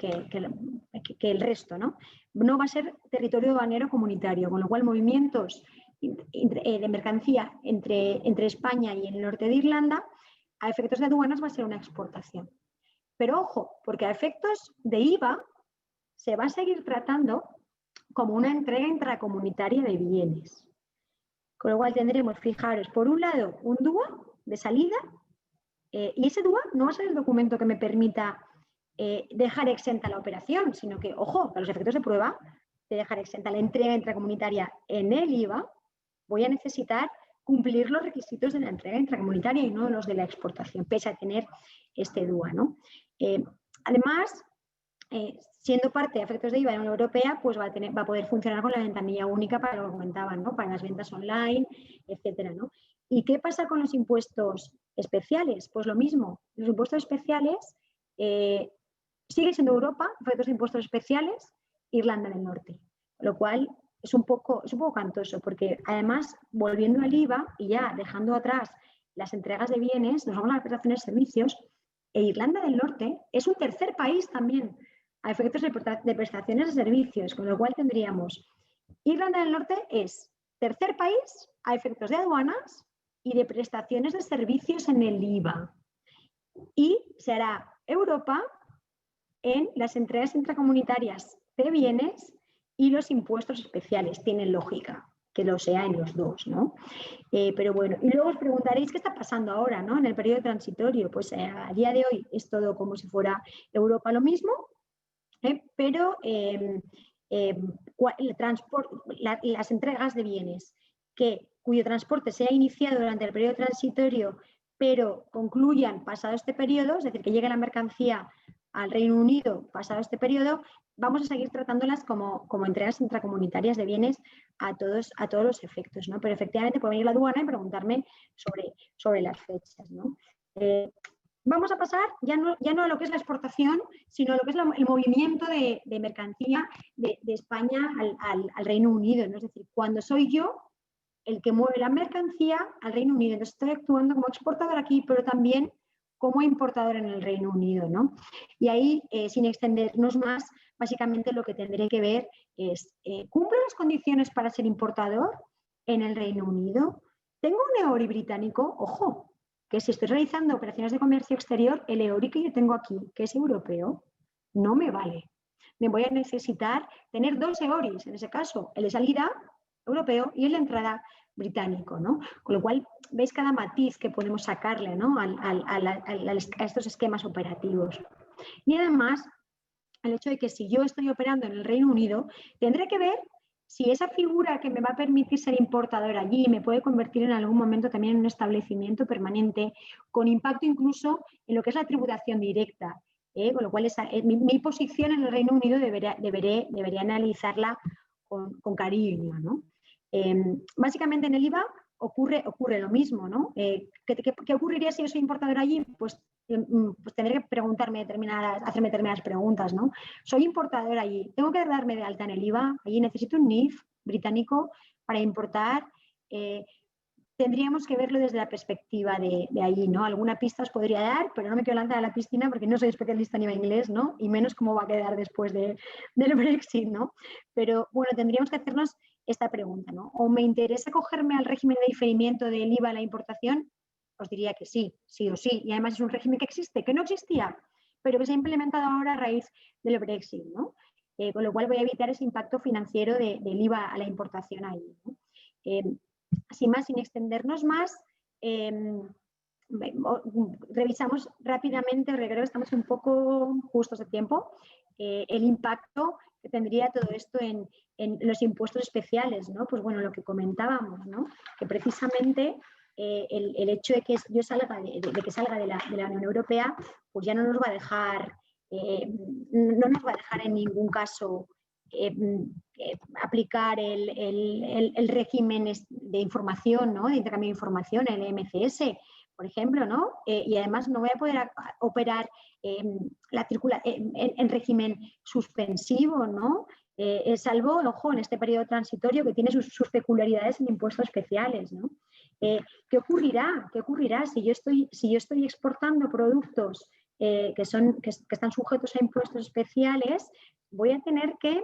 el resto, ¿no? No va a ser territorio aduanero comunitario, con lo cual movimientos de mercancía entre España y el norte de Irlanda, a efectos de aduanas va a ser una exportación. Pero ojo, porque a efectos de IVA se va a seguir tratando como una entrega intracomunitaria de bienes. Con lo cual tendremos, fijaros, por un lado, un DUA de salida, y ese DUA no va a ser el documento que me permita dejar exenta la operación, sino que, ojo, para los efectos de prueba, de dejar exenta la entrega intracomunitaria en el IVA, voy a necesitar cumplir los requisitos de la entrega intracomunitaria y no los de la exportación, pese a tener este DUA, ¿no? Además, siendo parte de efectos de IVA de la Unión Europea, pues va a poder funcionar con la ventanilla única para lo que comentaban, ¿no? Para las ventas online, etcétera, ¿no? ¿Y qué pasa con los impuestos especiales? Pues lo mismo, los impuestos especiales sigue siendo Europa, efectos de impuestos especiales, Irlanda del Norte, lo cual es un poco cantoso, porque además, volviendo al IVA y ya dejando atrás las entregas de bienes, nos vamos a las prestaciones de servicios, e Irlanda del Norte es un tercer país también a efectos de prestaciones de servicios, con lo cual tendríamos Irlanda del Norte es tercer país a efectos de aduanas y de prestaciones de servicios en el IVA. Y se hará Europa en las entregas intracomunitarias de bienes y los impuestos especiales. Tienen lógica que lo sea en los dos, ¿no? Pero bueno, y luego os preguntaréis qué está pasando ahora, ¿no? En el periodo transitorio. Pues a día de hoy es todo como si fuera Europa lo mismo, pero las entregas de bienes cuyo transporte sea iniciado durante el periodo transitorio, pero concluyan pasado este periodo, es decir, que llegue la mercancía al Reino Unido pasado este periodo, vamos a seguir tratándolas como entregas intracomunitarias de bienes a todos los efectos, ¿no? Pero efectivamente puede venir la aduana y preguntarme sobre las fechas, ¿no? Vamos a pasar ya no a lo que es la exportación, sino a lo que es el movimiento de mercancía de España al Reino Unido, ¿no? Es decir, cuando soy yo el que mueve la mercancía al Reino Unido. Entonces estoy actuando como exportador aquí, pero también como importador en el Reino Unido, ¿no? Y ahí, sin extendernos más, básicamente lo que tendré que ver es, ¿cumplo las condiciones para ser importador en el Reino Unido? ¿Tengo un EORI británico? Ojo, que si estoy realizando operaciones de comercio exterior, el EORI que yo tengo aquí, que es europeo, no me vale. Me voy a necesitar tener dos EORIs, en ese caso, el de salida europeo y el de entrada británico, ¿no? Con lo cual, veis cada matiz que podemos sacarle, ¿no? a estos esquemas operativos. Y además, el hecho de que si yo estoy operando en el Reino Unido, tendré que ver si esa figura que me va a permitir ser importador allí me puede convertir en algún momento también en un establecimiento permanente, con impacto incluso en lo que es la tributación directa. Con lo cual, mi posición en el Reino Unido debería analizarla con cariño, ¿no? Básicamente en el IVA ocurre lo mismo, ¿no? ¿Qué ocurriría si yo soy importador allí? Pues tendré que hacerme determinadas preguntas, ¿no? Soy importador allí, tengo que darme de alta en el IVA, allí necesito un NIF británico para importar. Tendríamos que verlo desde la perspectiva de allí, ¿no? Alguna pista os podría dar, pero no me quiero lanzar a la piscina porque no soy especialista en IVA inglés, ¿no? Y menos cómo va a quedar después del Brexit, ¿no? Pero bueno, tendríamos que hacernos esta pregunta, ¿no? ¿O me interesa cogerme al régimen de diferimiento del IVA a la importación? Os diría que sí, sí o sí. Y además es un régimen que existe, que no existía, pero que se ha implementado ahora a raíz del Brexit, ¿no? Con lo cual voy a evitar ese impacto financiero del IVA a la importación ahí, ¿no? Sin más, sin extendernos más, revisamos rápidamente, creo que estamos un poco justos de tiempo, el impacto que tendría todo esto en los impuestos especiales, ¿no? Pues bueno, lo que comentábamos, ¿no? Que precisamente el hecho de que yo salga de la Unión Europea, pues ya no nos va a dejar en ningún caso aplicar el régimen de información, ¿no? De intercambio de información, el MCS, por ejemplo, ¿no? Y además no voy a poder operar en régimen suspensivo, ¿no? Salvo, ojo, en este periodo transitorio que tiene sus peculiaridades en impuestos especiales, ¿no? ¿Qué ocurrirá? ¿Qué ocurrirá si yo estoy exportando productos que están sujetos a impuestos especiales? Voy a tener que,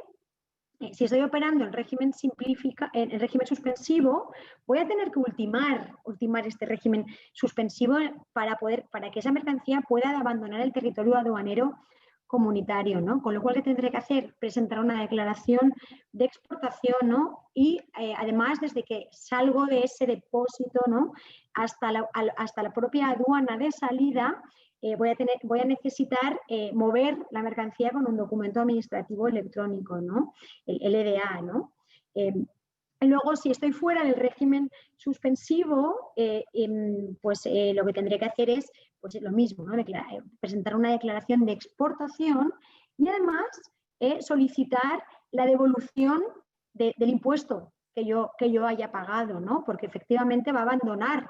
si estoy operando en régimen suspensivo, voy a tener que ultimar este régimen suspensivo para que esa mercancía pueda abandonar el territorio aduanero comunitario, ¿no? Con lo cual, ¿qué tendré que hacer? Presentar una declaración de exportación, ¿no? Y además, desde que salgo de ese depósito, ¿no? hasta la propia aduana de salida, voy a necesitar mover la mercancía con un documento administrativo electrónico, ¿no? El LDA, ¿no? Luego, si estoy fuera del régimen suspensivo, pues lo que tendré que hacer es pues, lo mismo, ¿no? Presentar una declaración de exportación y además solicitar la devolución del impuesto que yo haya pagado, ¿no? Porque efectivamente va a abandonar,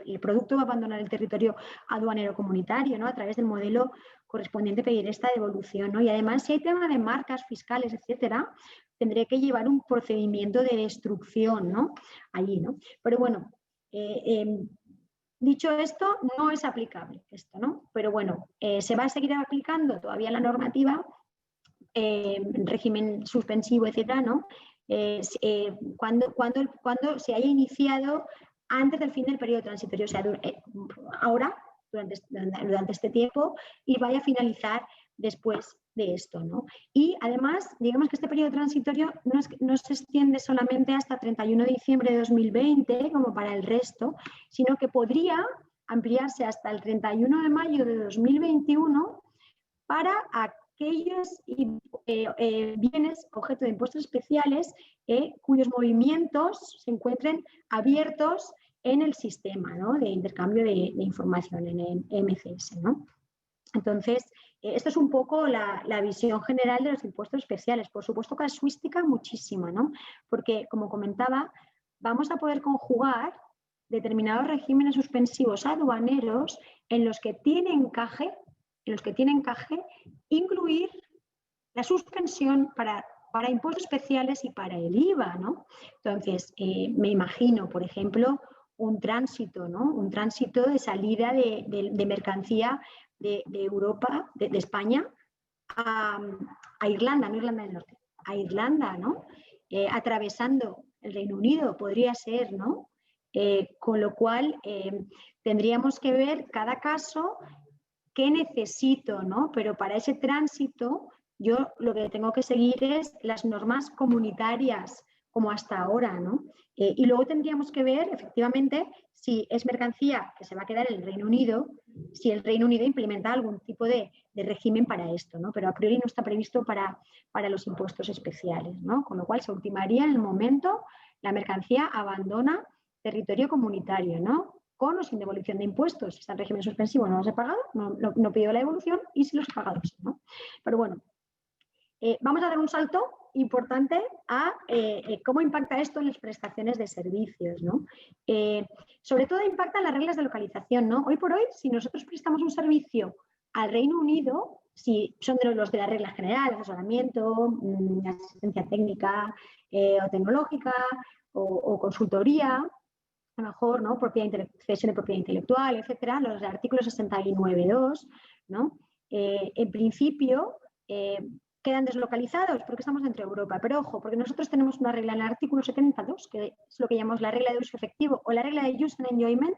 el producto va a abandonar el territorio aduanero comunitario, ¿no? A través del modelo correspondiente pedir esta devolución, ¿no? Y además, si hay tema de marcas fiscales, etcétera, tendré que llevar un procedimiento de destrucción, ¿no? Allí, ¿no? Pero bueno, dicho esto, no es aplicable esto, ¿no? Pero bueno, se va a seguir aplicando todavía la normativa en régimen suspensivo, etcétera, ¿no? Cuando se haya iniciado antes del fin del periodo transitorio, o sea, ahora, durante este tiempo, y vaya a finalizar después de esto, ¿no? Y además, digamos que este periodo transitorio no se extiende solamente hasta 31 de diciembre de 2020, como para el resto, sino que podría ampliarse hasta el 31 de mayo de 2021 para aquellos bienes objeto de impuestos especiales cuyos movimientos se encuentren abiertos en el sistema, ¿no? De intercambio de información en el MCS, ¿no? Entonces, esto es un poco la visión general de los impuestos especiales. Por supuesto, casuística muchísima, ¿no? Porque, como comentaba, vamos a poder conjugar determinados regímenes suspensivos aduaneros en los que tiene encaje, incluir la suspensión para impuestos especiales y para el IVA, ¿no? Entonces, me imagino, por ejemplo, un tránsito, ¿no? Un tránsito de salida de mercancía de Europa, de España, a Irlanda, no Irlanda del Norte, a Irlanda, ¿no? Atravesando el Reino Unido, podría ser, ¿no? Con lo cual, tendríamos que ver cada caso qué necesito, ¿no? Pero para ese tránsito, yo lo que tengo que seguir es las normas comunitarias, como hasta ahora, ¿no? Y luego tendríamos que ver, efectivamente, si es mercancía que se va a quedar en el Reino Unido, si el Reino Unido implementa algún tipo de régimen para esto, ¿no? Pero a priori no está previsto para los impuestos especiales, ¿no? Con lo cual se ultimaría en el momento la mercancía abandona territorio comunitario, ¿no? Con o sin devolución de impuestos. Si está en régimen suspensivo no los he pagado, no pido la devolución, y si los he pagado, ¿no? Pero bueno, vamos a dar un salto importante a cómo impacta esto en las prestaciones de servicios, ¿no? Sobre todo impacta en las reglas de localización, ¿no? Hoy por hoy, si nosotros prestamos un servicio al Reino Unido, si son los de la regla general, asesoramiento, asistencia técnica o tecnológica o consultoría, a lo mejor, ¿no? Cesión de propiedad intelectual, etcétera, los artículos 69.2, ¿no? En principio, quedan deslocalizados porque estamos dentro de Europa. Pero ojo, porque nosotros tenemos una regla en el artículo 72, que es lo que llamamos la regla de uso efectivo o la regla de use and enjoyment,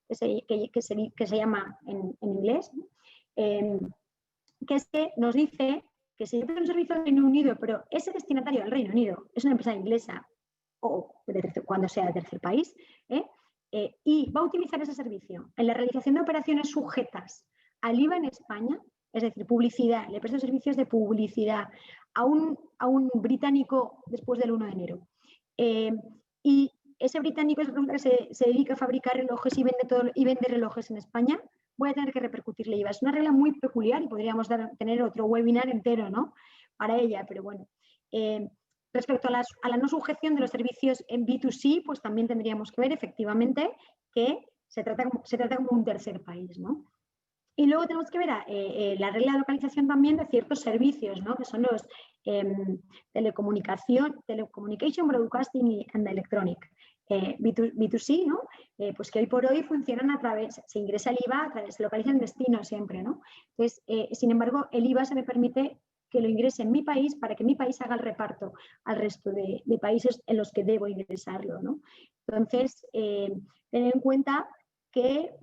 que se llama en inglés, que es que nos dice que si yo tengo un servicio del Reino Unido, pero ese destinatario del Reino Unido es una empresa inglesa o cuando sea de tercer país, y va a utilizar ese servicio en la realización de operaciones sujetas al IVA en España, es decir, publicidad, le presto servicios de publicidad a un británico después del 1 de enero. Y ese británico es que se dedica a fabricar relojes y vende relojes en España, voy a tener que repercutirle IVA. Es una regla muy peculiar y podríamos tener otro webinar entero, ¿no? Para ella, pero bueno. Respecto a la no sujeción de los servicios en B2C, pues también tendríamos que ver efectivamente que se trata como un tercer país, ¿no? Y luego tenemos que ver la regla de localización también de ciertos servicios, ¿no? Que son los Telecommunication, Broadcasting and Electronic, B2C, ¿no? Pues que hoy por hoy funcionan se ingresa el IVA, se localiza en destino siempre, ¿no? Entonces, sin embargo, el IVA se me permite que lo ingrese en mi país para que mi país haga el reparto al resto de países en los que debo ingresarlo, ¿no? Entonces, tener en cuenta que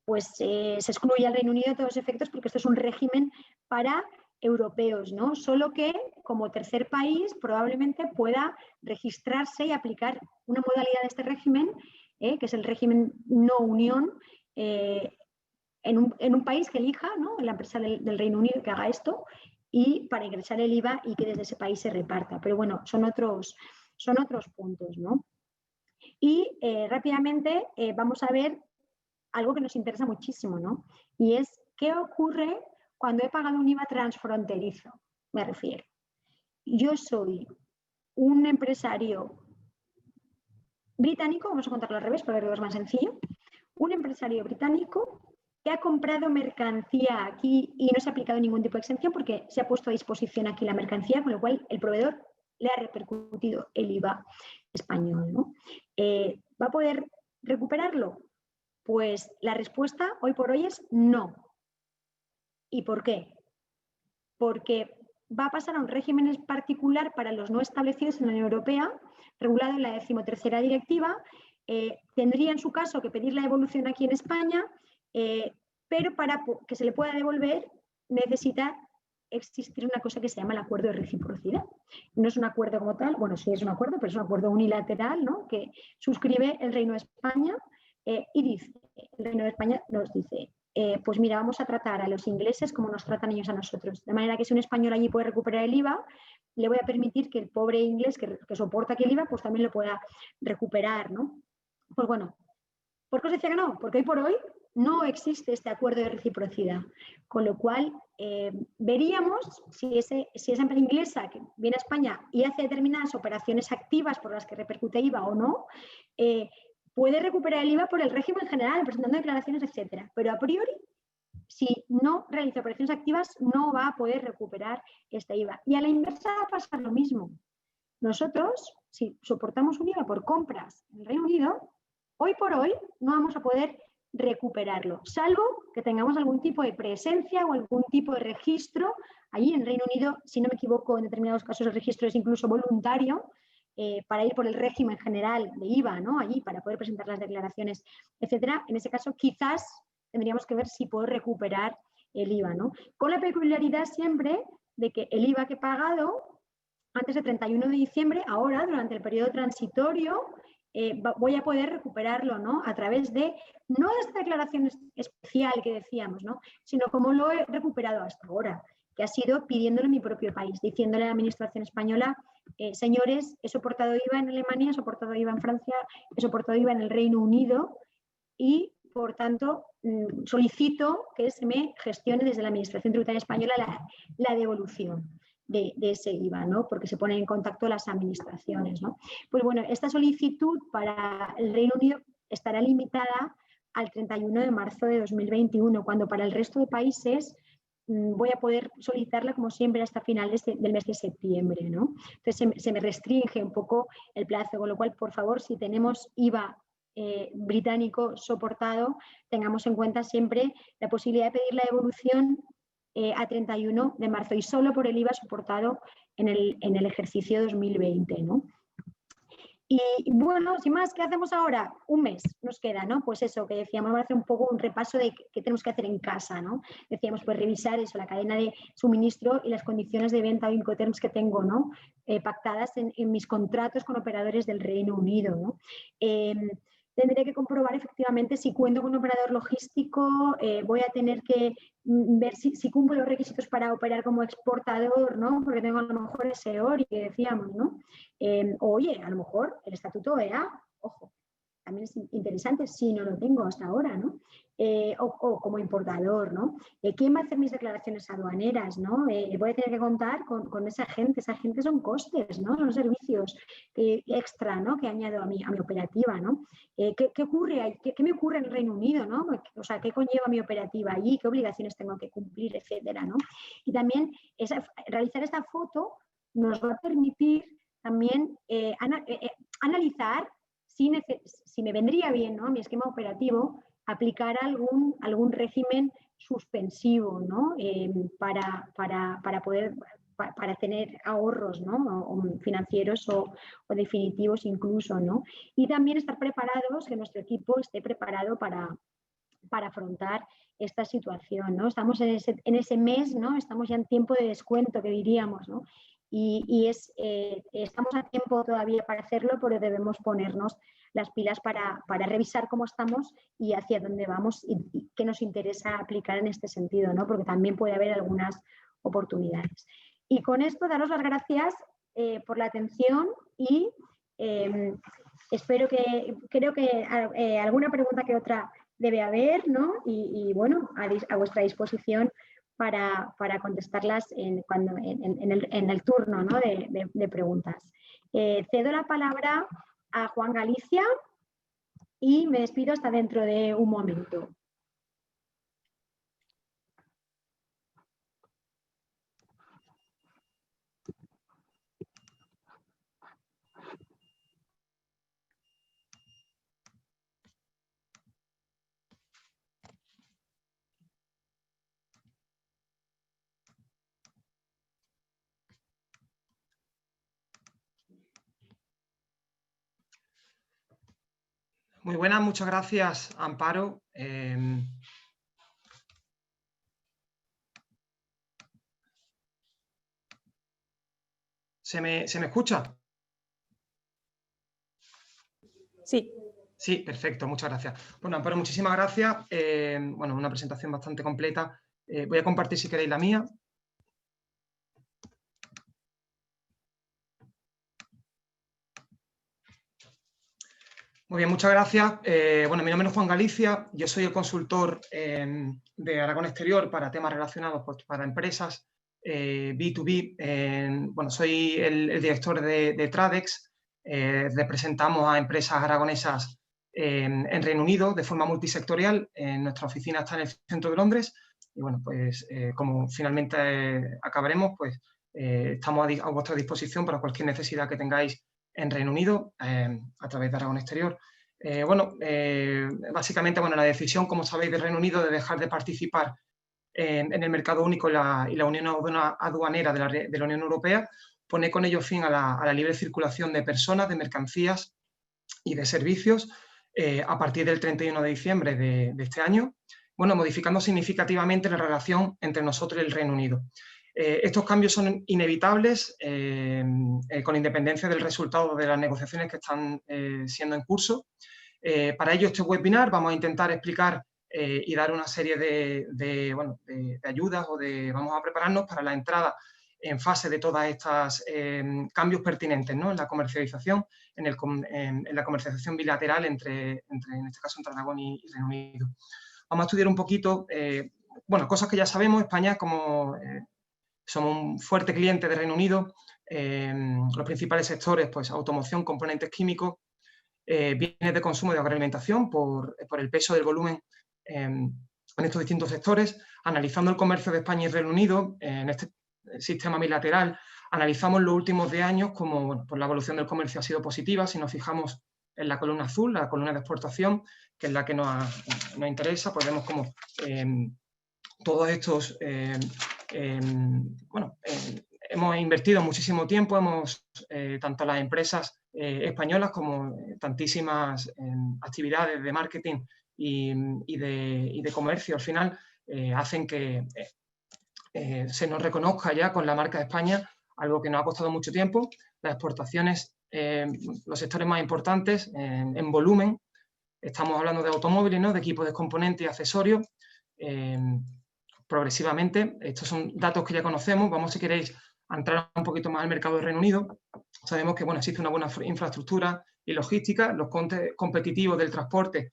pues se excluye al Reino Unido de todos los efectos porque esto es un régimen para europeos, ¿no? Solo que como tercer país probablemente pueda registrarse y aplicar una modalidad de este régimen, que es el régimen no unión, en un país que elija, ¿no? La empresa del Reino Unido que haga esto, y para ingresar el IVA y que desde ese país se reparta. Pero bueno, son otros puntos, ¿no? Y rápidamente vamos a ver algo que nos interesa muchísimo, ¿no? Y es qué ocurre cuando he pagado un IVA transfronterizo, me refiero. Yo soy un empresario británico, vamos a contarlo al revés para verlo más sencillo, un empresario británico que ha comprado mercancía aquí y no se ha aplicado ningún tipo de exención porque se ha puesto a disposición aquí la mercancía, con lo cual el proveedor le ha repercutido el IVA español, ¿no? ¿Va a poder recuperarlo? Pues la respuesta hoy por hoy es no. ¿Y por qué? Porque va a pasar a un régimen particular para los no establecidos en la Unión Europea, regulado en la 13ª directiva. Tendría en su caso que pedir la devolución aquí en España, pero para que se le pueda devolver necesita existir una cosa que se llama el acuerdo de reciprocidad. No es un acuerdo como tal, bueno, sí es un acuerdo, pero es un acuerdo unilateral, ¿no? Que suscribe el Reino de España y dice, el Reino de España nos dice, pues mira, vamos a tratar a los ingleses como nos tratan ellos a nosotros. De manera que si un español allí puede recuperar el IVA, le voy a permitir que el pobre inglés que soporta aquí el IVA, pues también lo pueda recuperar, ¿no? Pues bueno, ¿por qué os decía que no? Porque hoy por hoy no existe este acuerdo de reciprocidad, con lo cual veríamos si esa empresa inglesa que viene a España y hace determinadas operaciones activas por las que repercute IVA o no, puede recuperar el IVA por el régimen general, presentando declaraciones, etcétera. Pero a priori, si no realiza operaciones activas, no va a poder recuperar este IVA. Y a la inversa va a pasar lo mismo. Nosotros, si soportamos un IVA por compras en el Reino Unido, hoy por hoy no vamos a poder recuperarlo, salvo que tengamos algún tipo de presencia o algún tipo de registro. Allí en Reino Unido, si no me equivoco, en determinados casos el registro es incluso voluntario, para ir por el régimen general de IVA, ¿no? Allí para poder presentar las declaraciones, etcétera. En ese caso, quizás tendríamos que ver si puedo recuperar el IVA, ¿no? Con la peculiaridad siempre de que el IVA que he pagado antes del 31 de diciembre, ahora, durante el periodo transitorio, voy a poder recuperarlo, ¿no? A través de, no de esta declaración especial que decíamos, ¿no? Sino como lo he recuperado hasta ahora, que ha sido pidiéndolo en mi propio país, diciéndole a la administración española, señores, he soportado IVA en Alemania, he soportado IVA en Francia, he soportado IVA en el Reino Unido y, por tanto, solicito que se me gestione desde la Administración Tributaria Española la devolución de ese IVA, ¿no? Porque se ponen en contacto las administraciones, ¿no? Pues bueno, esta solicitud para el Reino Unido estará limitada al 31 de marzo de 2021, cuando para el resto de países voy a poder solicitarla, como siempre, hasta finales del mes de septiembre, ¿no? Entonces se me restringe un poco el plazo, con lo cual, por favor, si tenemos IVA británico soportado, tengamos en cuenta siempre la posibilidad de pedir la devolución a 31 de marzo y solo por el IVA soportado en el ejercicio 2020, ¿no? Y bueno, sin más, ¿qué hacemos ahora? Un mes nos queda, ¿no? Pues eso, que decíamos, vamos a hacer un poco un repaso de qué tenemos que hacer en casa, ¿no? Decíamos, pues revisar eso, la cadena de suministro y las condiciones de venta o Incoterms que tengo, ¿no? Pactadas en mis contratos con operadores del Reino Unido, ¿no? Tendré que comprobar efectivamente si cuento con un operador logístico, voy a tener que ver si cumplo los requisitos para operar como exportador, ¿no? Porque tengo a lo mejor ese ORI que decíamos, ¿no? Oye, a lo mejor el estatuto EA, ojo, también es interesante si no lo tengo hasta ahora, ¿no? O como importador, ¿no? ¿Quién va a hacer mis declaraciones aduaneras, ¿no? Voy a tener que contar con esa gente son costes, ¿no? Son servicios extra, ¿no? Que añado a mi operativa, ¿no? ¿Qué ocurre ahí? ¿Qué me ocurre en el Reino Unido, ¿no? O sea, ¿qué conlleva mi operativa allí? ¿Qué obligaciones tengo que cumplir, etcétera, ¿no? Y también realizar esta foto nos va a permitir también analizar si me vendría bien, ¿no? Mi esquema operativo, aplicar algún régimen suspensivo, ¿no? Para poder para tener ahorros, ¿no? O financieros o definitivos incluso, ¿no? Y también estar preparados, que nuestro equipo esté preparado para para afrontar esta situación, ¿no? Estamos en ese mes, ¿no? Estamos ya en tiempo de descuento, que diríamos, ¿no? Y estamos a tiempo todavía para hacerlo, pero debemos ponernos las pilas para revisar cómo estamos y hacia dónde vamos y qué nos interesa aplicar en este sentido, ¿no? Porque también puede haber algunas oportunidades. Y con esto, daros las gracias por la atención y creo que alguna pregunta que otra debe haber, ¿no? Y bueno, a vuestra disposición para contestarlas en el turno, ¿no? de preguntas. Cedo la palabra a Juan Galicia y me despido hasta dentro de un momento. Muy buenas, muchas gracias, Amparo. ¿Se me escucha? Sí. Sí, perfecto, muchas gracias. Bueno, Amparo, muchísimas gracias. Bueno, una presentación bastante completa. Voy a compartir, si queréis, la mía. Muy bien, muchas gracias. Bueno, mi nombre es Juan Galicia, yo soy el consultor de Aragón Exterior para temas relacionados para empresas B2B. Bueno, soy el director de Tradex. Representamos a empresas aragonesas en Reino Unido de forma multisectorial. Nuestra oficina está en el centro de Londres y bueno, pues como finalmente acabaremos, pues estamos a vuestra disposición para cualquier necesidad que tengáis en Reino Unido a través de Aragón Exterior. Básicamente, bueno, la decisión, como sabéis, del Reino Unido de dejar de participar en el mercado único y la unión aduanera de la Unión Europea pone con ello fin a la libre circulación de personas, de mercancías y de servicios a partir del 31 de diciembre de este año, bueno, modificando significativamente la relación entre nosotros y el Reino Unido. Estos cambios son inevitables con independencia del resultado de las negociaciones que están siendo en curso. Para ello, este webinar vamos a intentar explicar y dar una serie de ayudas vamos a prepararnos para la entrada en fase de todas estas cambios pertinentes, ¿no? En la comercialización, en la comercialización bilateral en este caso, entre Aragón y Reino Unido. Vamos a estudiar un poquito, bueno, cosas que ya sabemos. España, como somos un fuerte cliente de Reino Unido, los principales sectores, pues automoción, componentes químicos, bienes de consumo y de agroalimentación, por el peso del volumen en estos distintos sectores. Analizando el comercio de España y Reino Unido en este sistema bilateral, analizamos los últimos 10 años como bueno, pues la evolución del comercio ha sido positiva. Si nos fijamos en la columna azul, la columna de exportación, que es la que nos interesa, pues vemos como todos estos, hemos invertido muchísimo tiempo, tanto las empresas españolas como tantísimas actividades de marketing y de comercio al final hacen que se nos reconozca ya con la marca de España, algo que nos ha costado mucho tiempo. Las exportaciones, los sectores más importantes en volumen, estamos hablando de automóviles, ¿no? De equipos de componentes y accesorios. Progresivamente, estos son datos que ya conocemos. Vamos, si queréis, a entrar un poquito más al mercado del Reino Unido. Sabemos que bueno, existe una buena infraestructura y logística. Los costes competitivos del transporte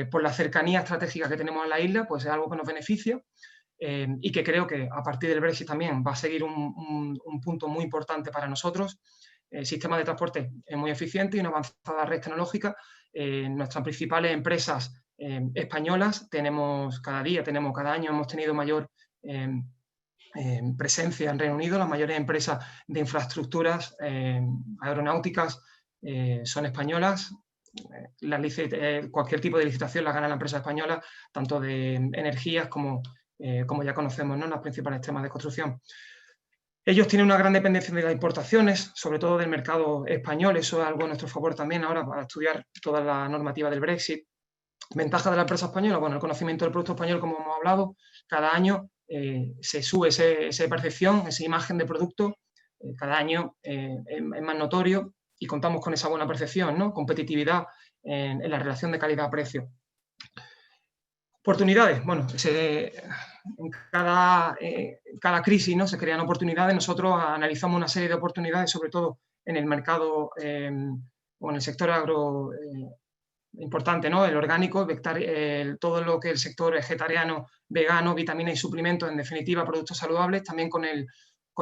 por la cercanía estratégica que tenemos a la isla, pues es algo que nos beneficia y que creo que a partir del Brexit también va a seguir un punto muy importante para nosotros. El sistema de transporte es muy eficiente y una avanzada red tecnológica. Nuestras principales empresas españolas cada año hemos tenido mayor presencia en Reino Unido. Las mayores empresas de infraestructuras aeronáuticas son españolas. Cualquier tipo de licitación la gana la empresa española, tanto de energías como ya conocemos, ¿no? Los principales temas de construcción. Ellos tienen una gran dependencia de las importaciones, sobre todo del mercado español. Eso es algo a nuestro favor también ahora para estudiar toda la normativa del Brexit. Ventaja de la empresa española, bueno, el conocimiento del producto español, como hemos hablado, cada año se sube esa percepción, esa imagen de producto, cada año es más notorio y contamos con esa buena percepción, ¿no? Competitividad en la relación de calidad-precio. Oportunidades, bueno, en cada crisis, ¿no? Se crean oportunidades, nosotros analizamos una serie de oportunidades, sobre todo en el mercado o en el sector agro importante, ¿no? El orgánico, todo lo que el sector vegetariano, vegano, vitaminas y suplementos, en definitiva, productos saludables, también con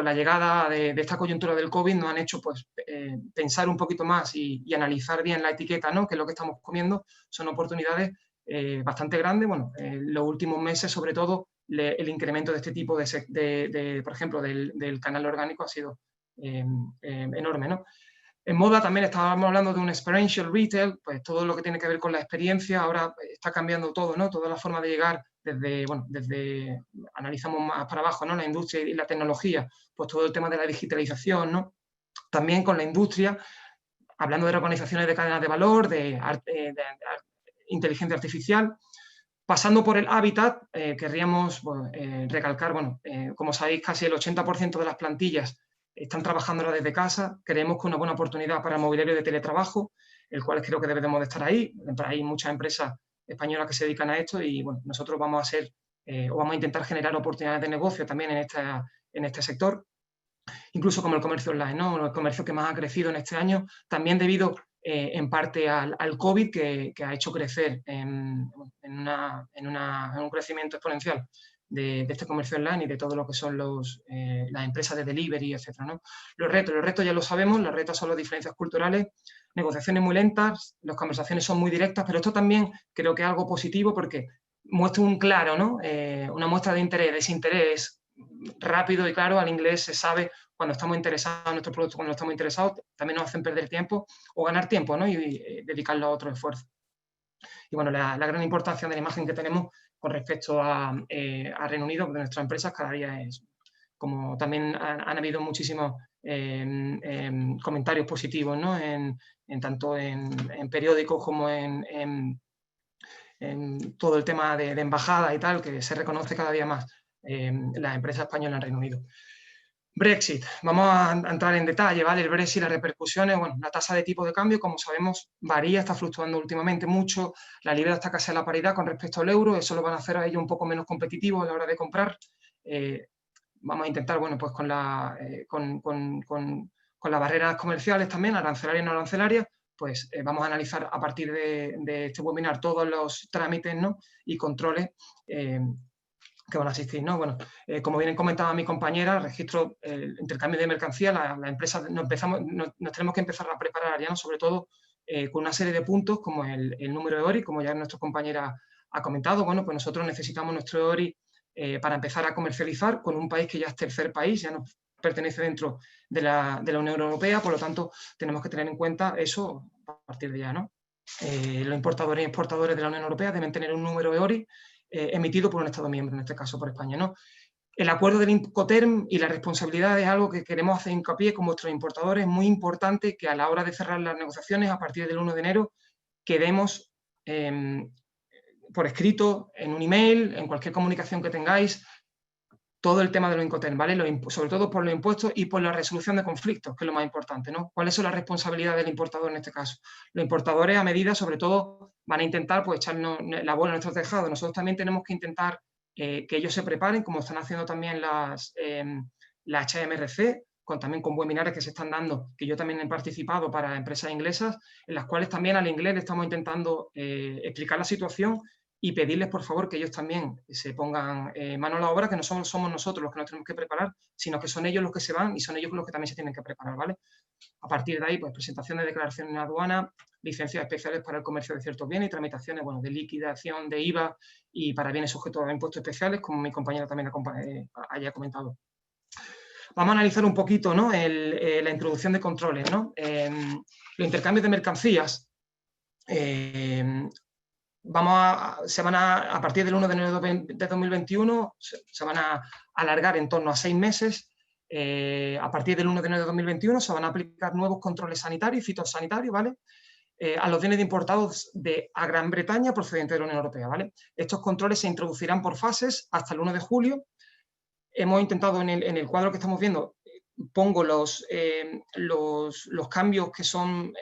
la llegada de esta coyuntura del COVID nos han hecho pues, pensar un poquito más y analizar bien la etiqueta, ¿no? Que es lo que estamos comiendo, son oportunidades bastante grandes. Bueno, en los últimos meses, sobre todo, el incremento de este tipo por ejemplo, del canal orgánico ha sido enorme, ¿no? En moda también estábamos hablando de un experiential retail, pues todo lo que tiene que ver con la experiencia, ahora está cambiando todo, ¿no? Toda la forma de llegar desde analizamos más para abajo, ¿no? La industria y la tecnología, pues todo el tema de la digitalización, ¿no? También con la industria, hablando de organizaciones de cadenas de valor, de inteligencia artificial, pasando por el hábitat, querríamos recalcar, como sabéis, casi el 80% de las plantillas están trabajando ahora desde casa. Creemos que es una buena oportunidad para el mobiliario de teletrabajo, el cual creo que debemos de estar ahí. Hay muchas empresas españolas que se dedican a esto y bueno, nosotros vamos a intentar generar oportunidades de negocio también en este sector. Incluso como el comercio online, ¿no? El comercio que más ha crecido en este año, también debido en parte al COVID, que ha hecho crecer en un crecimiento exponencial de este comercio online y de todo lo que son las empresas de delivery, etcétera, ¿no? Los retos ya lo sabemos, los retos son las diferencias culturales, negociaciones muy lentas, las conversaciones son muy directas, pero esto también creo que es algo positivo porque muestra un claro, ¿no? Una muestra de interés, desinterés rápido y claro. Al inglés se sabe cuando estamos interesados en nuestro producto, cuando no estamos interesados, también nos hacen perder tiempo o ganar tiempo, ¿no? Y dedicarlo a otro esfuerzo. Y bueno, la gran importancia de la imagen que tenemos con respecto a Reino Unido, de nuestras empresas, cada día es, como también han habido muchísimos comentarios positivos, ¿no? Tanto en periódicos como en todo el tema de embajada y tal, que se reconoce cada día más las empresas españolas en Reino Unido. Brexit, vamos a entrar en detalle, ¿vale? El Brexit, las repercusiones, bueno, la tasa de tipo de cambio, como sabemos, varía, está fluctuando últimamente mucho, la libra está casi a la paridad con respecto al euro, eso lo van a hacer a ellos un poco menos competitivos a la hora de comprar. Vamos a intentar, bueno, pues con las barreras comerciales también, arancelarias y no arancelarias, pues vamos a analizar a partir de este webinar todos los trámites, ¿no? Y controles que van a asistir, ¿no? Bueno, como bien comentaba mi compañera, registro el intercambio de mercancía, la empresa nos tenemos que empezar a preparar ya, ¿no? Sobre todo con una serie de puntos como el número de ORI, como ya nuestra compañera ha comentado. Bueno, pues nosotros necesitamos nuestro ORI para empezar a comercializar con un país que ya es tercer país, ya no pertenece dentro de la Unión Europea, por lo tanto tenemos que tener en cuenta eso a partir de ya, ¿no? Los importadores y exportadores de la Unión Europea deben tener un número de ORI emitido por un Estado miembro, en este caso por España, ¿no? El acuerdo del Incoterm y la responsabilidad es algo que queremos hacer hincapié con vuestros importadores. Es muy importante que a la hora de cerrar las negociaciones, a partir del 1 de enero, quedemos por escrito, en un email, en cualquier comunicación que tengáis, todo el tema de los Incoterm, ¿vale? Sobre todo por los impuestos y por la resolución de conflictos, que es lo más importante, ¿no? ¿Cuáles son las responsabilidades del importador en este caso? Los importadores, a medida, sobre todo, van a intentar pues, echarnos la bola en nuestro tejado. Nosotros también tenemos que intentar que ellos se preparen, como están haciendo también las HMRC, también con webinars que se están dando, que yo también he participado para empresas inglesas, en las cuales también al inglés le estamos intentando explicar la situación y pedirles, por favor, que ellos también se pongan mano a la obra, que no somos nosotros los que nos tenemos que preparar, sino que son ellos los que se van y son ellos los que también se tienen que preparar, ¿vale? A partir de ahí, pues presentación de declaraciones en aduana, licencias especiales para el comercio de ciertos bienes y tramitaciones, bueno, de liquidación de IVA y para bienes sujetos a impuestos especiales, como mi compañera también haya comentado. Vamos a analizar un poquito, ¿no? La introducción de controles, ¿no? Los intercambios de mercancías a partir del 1 de enero de 2021 se van a alargar en torno a 6 meses. A partir del 1 de enero de 2021 se van a aplicar nuevos controles sanitarios y fitosanitarios, ¿vale? a los bienes importados a Gran Bretaña procedentes de la Unión Europea, ¿vale? Estos controles se introducirán por fases hasta el 1 de julio. Hemos intentado en el cuadro que estamos viendo, pongo los cambios que son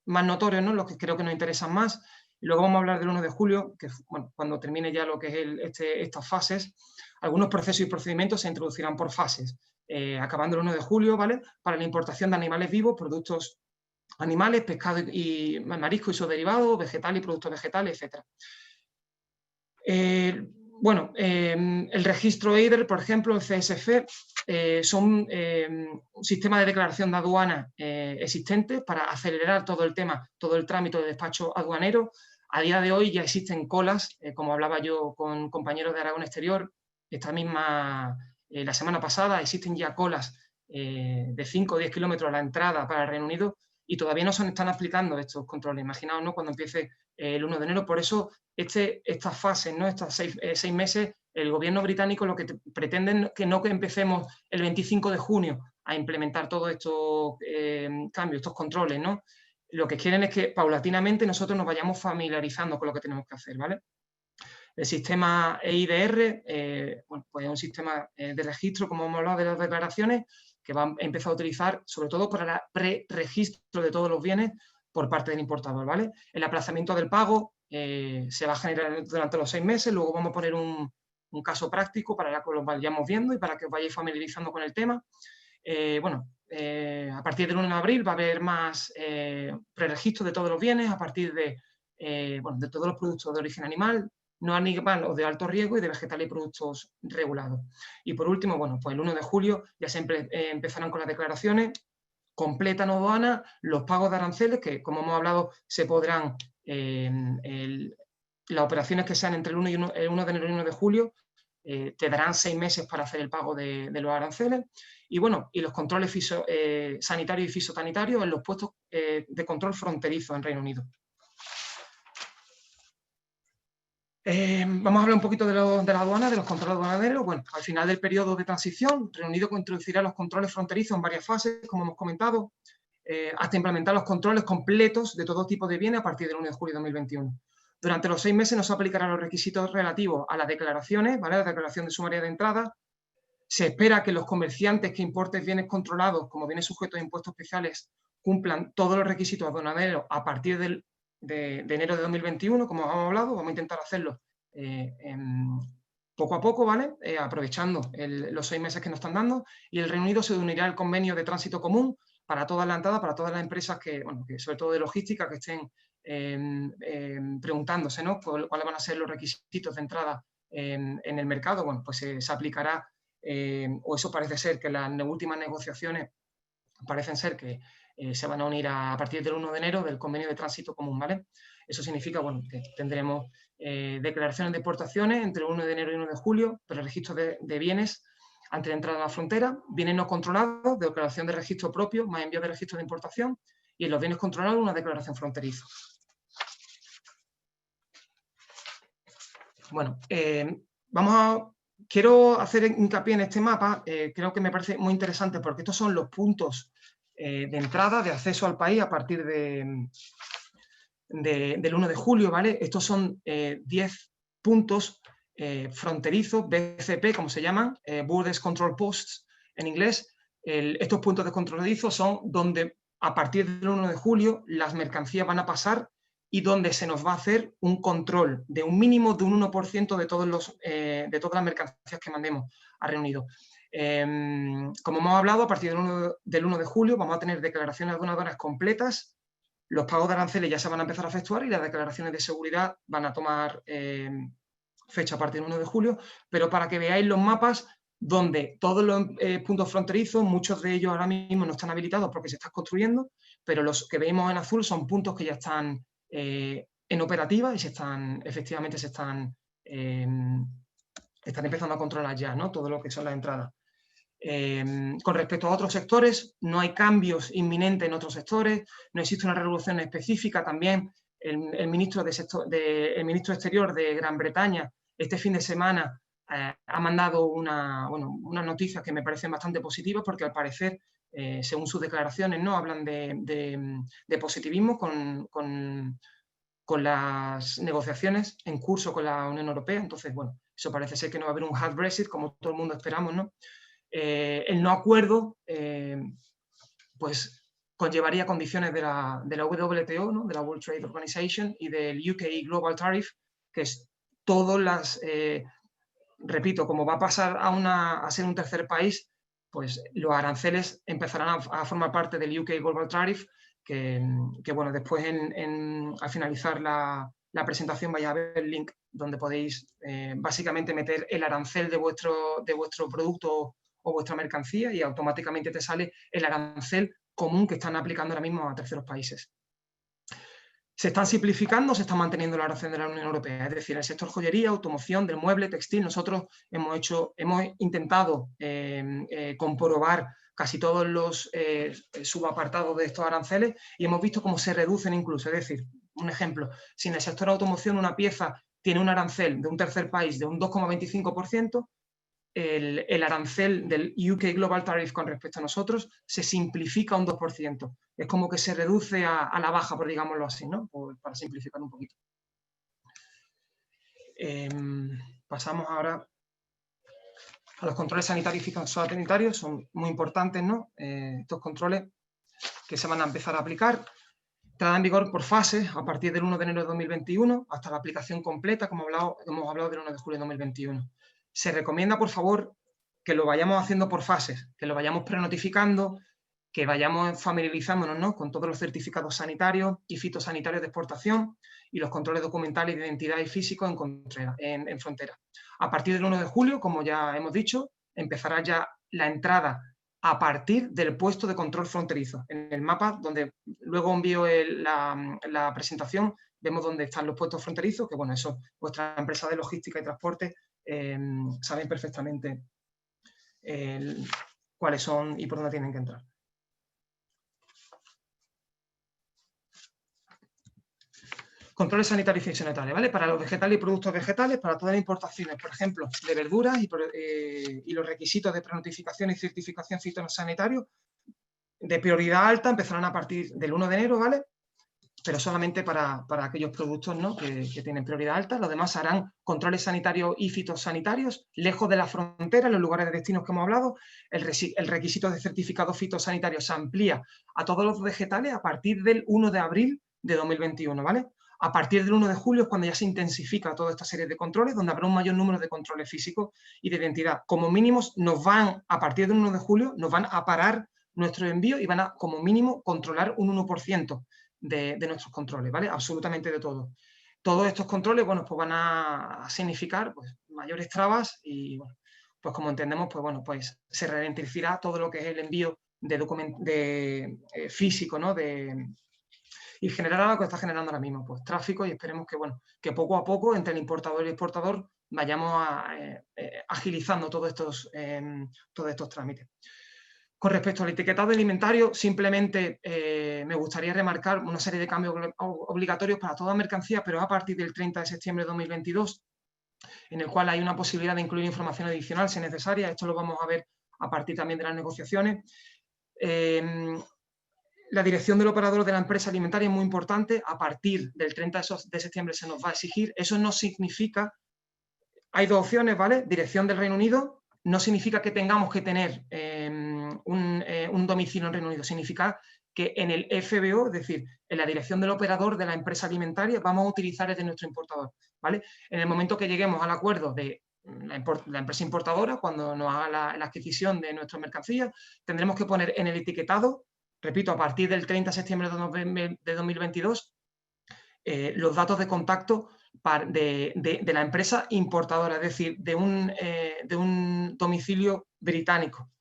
más notorios, ¿no? Los que creo que nos interesan más. Y luego vamos a hablar del 1 de julio, que bueno, cuando termine ya lo que es estas fases, algunos procesos y procedimientos se introducirán por fases, acabando el 1 de julio, ¿vale? Para la importación de animales vivos, productos animales, pescado y marisco y sus derivados, vegetal y productos vegetales, etc. Bueno, el registro EIDER, por ejemplo, el CSF, son un sistema de declaración de aduana existente para acelerar todo el tema, todo el trámite de despacho aduanero. A día de hoy ya existen colas, como hablaba yo con compañeros de Aragón Exterior, la semana pasada existen ya colas de 5 o 10 kilómetros a la entrada para el Reino Unido y todavía no se están aplicando estos controles. Imaginaos, ¿no?, cuando empiece el 1 de enero. Por eso estas fases, ¿no?, estos 6 meses, el gobierno británico lo que pretende es que no empecemos el 25 de junio a implementar todos estos cambios, estos controles, ¿no? Lo que quieren es que paulatinamente nosotros nos vayamos familiarizando con lo que tenemos que hacer, ¿vale? El sistema EIDR, bueno, pues es un sistema de registro, como hemos hablado de las declaraciones, que va a empezar a utilizar sobre todo para el pre-registro de todos los bienes por parte del importador, ¿vale? El aplazamiento del pago se va a generar durante los 6 meses, luego vamos a poner un caso práctico para que lo vayamos viendo y para que os vayáis familiarizando con el tema. Bueno, a partir del 1 de abril va a haber más preregistro de todos los bienes, a partir bueno, de todos los productos de origen animal, no animal o de alto riesgo y de vegetales y productos regulados. Y por último, bueno, pues el 1 de julio ya siempre empezarán con las declaraciones, completan aduana, los pagos de aranceles, que como hemos hablado se podrán, las operaciones que sean entre el 1 de enero y el 1 de julio, te darán 6 meses para hacer el pago de los aranceles. Y bueno, y los controles sanitarios y fisosanitarios en los puestos de control fronterizo en Reino Unido. Vamos a hablar un poquito de la aduana, de los controles aduaneros. Bueno, al final del periodo de transición, Reino Unido introducirá los controles fronterizos en varias fases, como hemos comentado, hasta implementar los controles completos de todo tipo de bienes a partir del 1 de julio de 2021. Durante los 6 meses no se aplicarán los requisitos relativos a las declaraciones, ¿vale? La declaración de sumaria de entrada. Se espera que los comerciantes que importen bienes controlados como bienes sujetos a impuestos especiales cumplan todos los requisitos aduaneros a partir de enero de 2021, como hemos hablado. Vamos a intentar hacerlo poco a poco, ¿vale? Aprovechando los 6 meses que nos están dando, y el Reino Unido se unirá al convenio de tránsito común para toda la entrada, para todas las empresas que sobre todo de logística, que estén preguntándose, ¿no?, cuáles van a ser los requisitos de entrada en el mercado. Bueno, pues se aplicará, o eso parece ser que las últimas negociaciones parecen ser que se van a unir a partir del 1 de enero del convenio de tránsito común, ¿vale? Eso significa, bueno, que tendremos declaraciones de exportaciones entre el 1 de enero y 1 de julio, preregistro de bienes antes de entrar a la frontera, bienes no controlados, declaración de registro propio, más envío de registro de importación, y en los bienes controlados una declaración fronteriza. Bueno, quiero hacer hincapié en este mapa, creo que me parece muy interesante porque estos son los puntos de entrada, de acceso al país a partir del 1 de julio, ¿vale? Estos son 10 puntos fronterizos, BCP, como se llaman, Borders Control Posts en inglés. Estos puntos de controladizos son donde a partir del 1 de julio las mercancías van a pasar y donde se nos va a hacer un control de un mínimo de un 1% de todas las mercancías que mandemos a Reino Unido. Como hemos hablado, a partir del 1 de julio vamos a tener declaraciones aduaneras completas, los pagos de aranceles ya se van a empezar a efectuar y las declaraciones de seguridad van a tomar fecha a partir del 1 de julio, pero para que veáis los mapas donde todos los puntos fronterizos, muchos de ellos ahora mismo no están habilitados porque se están construyendo, pero los que vemos en azul son puntos que ya están en operativa y efectivamente se están empezando a controlar ya, ¿no?, todo lo que son las entradas. Con respecto a otros sectores, no hay cambios inminentes en otros sectores, no existe una regulación específica. También el ministro exterior de Gran Bretaña este fin de semana ha mandado unas noticias que me parecen bastante positivas, porque al parecer según sus declaraciones, ¿no? Hablan de positivismo con las negociaciones en curso con la Unión Europea. Entonces, bueno, eso parece ser que no va a haber un hard Brexit, como todo el mundo esperamos, ¿no? El no acuerdo, pues conllevaría condiciones de la WTO, ¿no? De la World Trade Organization, y del UK Global Tariff, que es todas las, repito, como va a pasar a ser un tercer país, pues los aranceles empezarán a formar parte del UK Global Tariff, que bueno, después al finalizar la presentación vais a ver el link donde podéis básicamente meter el arancel de vuestro producto o vuestra mercancía, y automáticamente te sale el arancel común que están aplicando ahora mismo a terceros países. Se están simplificando, se están manteniendo la arancel de la Unión Europea, es decir, el sector joyería, automoción, del mueble, textil. Nosotros hemos intentado comprobar casi todos los subapartados de estos aranceles y hemos visto cómo se reducen incluso. Es decir, un ejemplo, si en el sector automoción una pieza tiene un arancel de un tercer país de un 2,25%, el arancel del UK Global Tariff con respecto a nosotros se simplifica un 2%. Es como que se reduce a la baja, por digámoslo así, ¿no? Para simplificar un poquito. Pasamos ahora a los controles sanitarios y fitosanitarios. Son muy importantes, ¿no? Estos controles que se van a empezar a aplicar. Entrada en vigor por fases a partir del 1 de enero de 2021 hasta la aplicación completa, como hemos hablado del 1 de julio de 2021. Se recomienda, por favor, que lo vayamos haciendo por fases, que lo vayamos prenotificando, que vayamos familiarizándonos, ¿no? Con todos los certificados sanitarios y fitosanitarios de exportación y los controles documentales de identidad y físicos en frontera. A partir del 1 de julio, como ya hemos dicho, empezará ya la entrada a partir del puesto de control fronterizo. En el mapa, donde luego envío la presentación, vemos dónde están los puestos fronterizos, que bueno, eso vuestra empresa de logística y transporte saben perfectamente cuáles son y por dónde tienen que entrar. Controles sanitarios y fitosanitarios, ¿vale? Para los vegetales y productos vegetales, para todas las importaciones, por ejemplo, de verduras y los requisitos de prenotificación y certificación fitosanitario de prioridad alta empezarán a partir del 1 de enero, ¿vale? Pero solamente para aquellos productos, ¿no? que tienen prioridad alta. Los demás harán controles sanitarios y fitosanitarios lejos de la frontera, en los lugares de destinos que hemos hablado. El requisito de certificado fitosanitario se amplía a todos los vegetales a partir del 1 de abril de 2021, ¿vale? A partir del 1 de julio es cuando ya se intensifica toda esta serie de controles, donde habrá un mayor número de controles físicos y de identidad. Como mínimos, a partir del 1 de julio, nos van a parar nuestro envío y van a, como mínimo, controlar un 1% de nuestros controles, ¿vale? Absolutamente de todo. Todos estos controles, bueno, pues van a significar pues, mayores trabas y, bueno, pues como entendemos, pues bueno, pues se ralentizará todo lo que es el envío físico, ¿no? Y generará lo que está generando ahora mismo, pues tráfico, y esperemos que, bueno, que poco a poco entre el importador y el exportador vayamos agilizando todos estos trámites. Con respecto al etiquetado alimentario, simplemente me gustaría remarcar una serie de cambios obligatorios para toda mercancía, pero a partir del 30 de septiembre de 2022, en el cual hay una posibilidad de incluir información adicional si es necesaria. Esto lo vamos a ver a partir también de las negociaciones. La dirección del operador de la empresa alimentaria es muy importante. A partir del 30 de septiembre se nos va a exigir. Eso no significa... Hay dos opciones, ¿vale? Dirección del Reino Unido no significa que tengamos que tener un domicilio en Reino Unido. Significa que en el FBO, es decir, en la dirección del operador de la empresa alimentaria, vamos a utilizar el de nuestro importador, ¿vale? En el momento que lleguemos al acuerdo de la empresa importadora, cuando nos haga la adquisición de nuestras mercancías, tendremos que poner en el etiquetado, repito, a partir del 30 de septiembre de 2022, los datos de contacto de la empresa importadora, es decir, de un domicilio británico.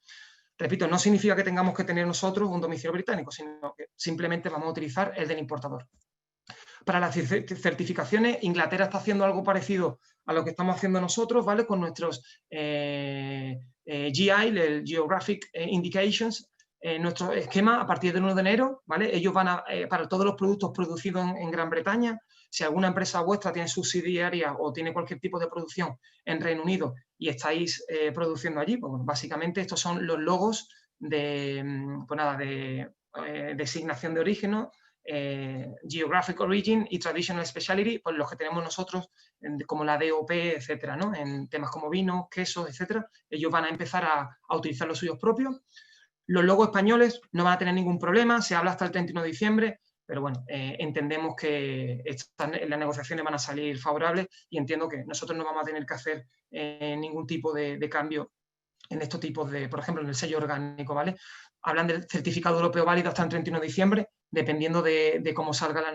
Repito, no significa que tengamos que tener nosotros un domicilio británico, sino que simplemente vamos a utilizar el del importador. Para las certificaciones, Inglaterra está haciendo algo parecido a lo que estamos haciendo nosotros, ¿vale? Con nuestros GI, el Geographic Indications, nuestro esquema a partir del 1 de enero, ¿vale? Ellos van a, para todos los productos producidos en Gran Bretaña, si alguna empresa vuestra tiene subsidiaria o tiene cualquier tipo de producción en Reino Unido y estáis produciendo allí, pues bueno, básicamente estos son los logos designación de origen, ¿no? Geographic Origin y Traditional Specialty, pues los que tenemos nosotros, como la DOP, etcétera, ¿no? En temas como vinos, quesos, etcétera, ellos van a empezar a utilizar los suyos propios. Los logos españoles no van a tener ningún problema, se habla hasta el 31 de diciembre, pero bueno, entendemos que las negociaciones van a salir favorables y entiendo que nosotros no vamos a tener que hacer ningún tipo de cambio en estos tipos de, por ejemplo, en el sello orgánico, ¿vale? Hablan del certificado europeo válido hasta el 31 de diciembre, dependiendo de cómo salgan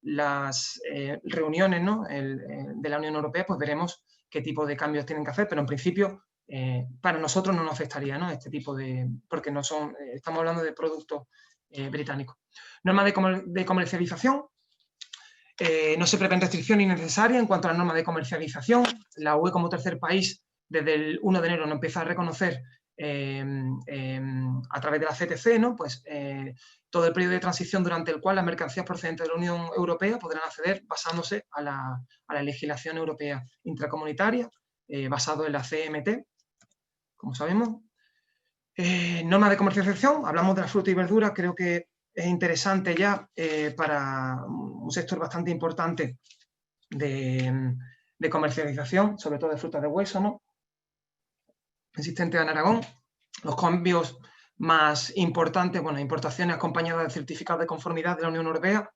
las reuniones, ¿no? De la Unión Europea, pues veremos qué tipo de cambios tienen que hacer, pero en principio para nosotros no nos afectaría, ¿no? Este tipo de, porque no son, estamos hablando de productos británicos. Normas de comercialización. No se prevén restricciones innecesarias en cuanto a las normas de comercialización. La UE como tercer país desde el 1 de enero nos empieza a reconocer a través de la CTC, ¿no? Pues todo el periodo de transición durante el cual las mercancías procedentes de la Unión Europea podrán acceder basándose a la legislación europea intracomunitaria, basado en la CMT, como sabemos. Normas de comercialización, hablamos de la fruta y verdura, creo que es interesante ya para un sector bastante importante de comercialización, sobre todo de frutas de hueso, ¿no? Existente en Aragón. Los cambios más importantes, bueno, importaciones acompañadas de certificado de conformidad de la Unión Europea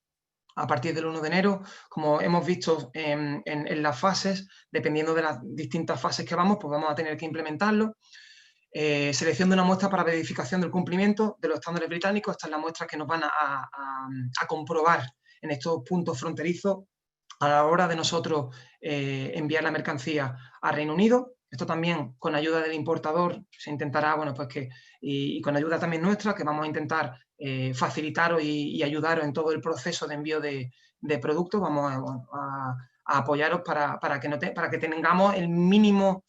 a partir del 1 de enero, como hemos visto en las fases, dependiendo de las distintas fases que vamos, pues vamos a tener que implementarlo. Selección de una muestra para verificación del cumplimiento de los estándares británicos. Esta es la muestra que nos van a comprobar en estos puntos fronterizos a la hora de nosotros enviar la mercancía a Reino Unido. Esto también con ayuda del importador se intentará, bueno, pues y con ayuda también nuestra, que vamos a intentar facilitaros y ayudaros en todo el proceso de envío de productos. Vamos a apoyaros para que tengamos el mínimo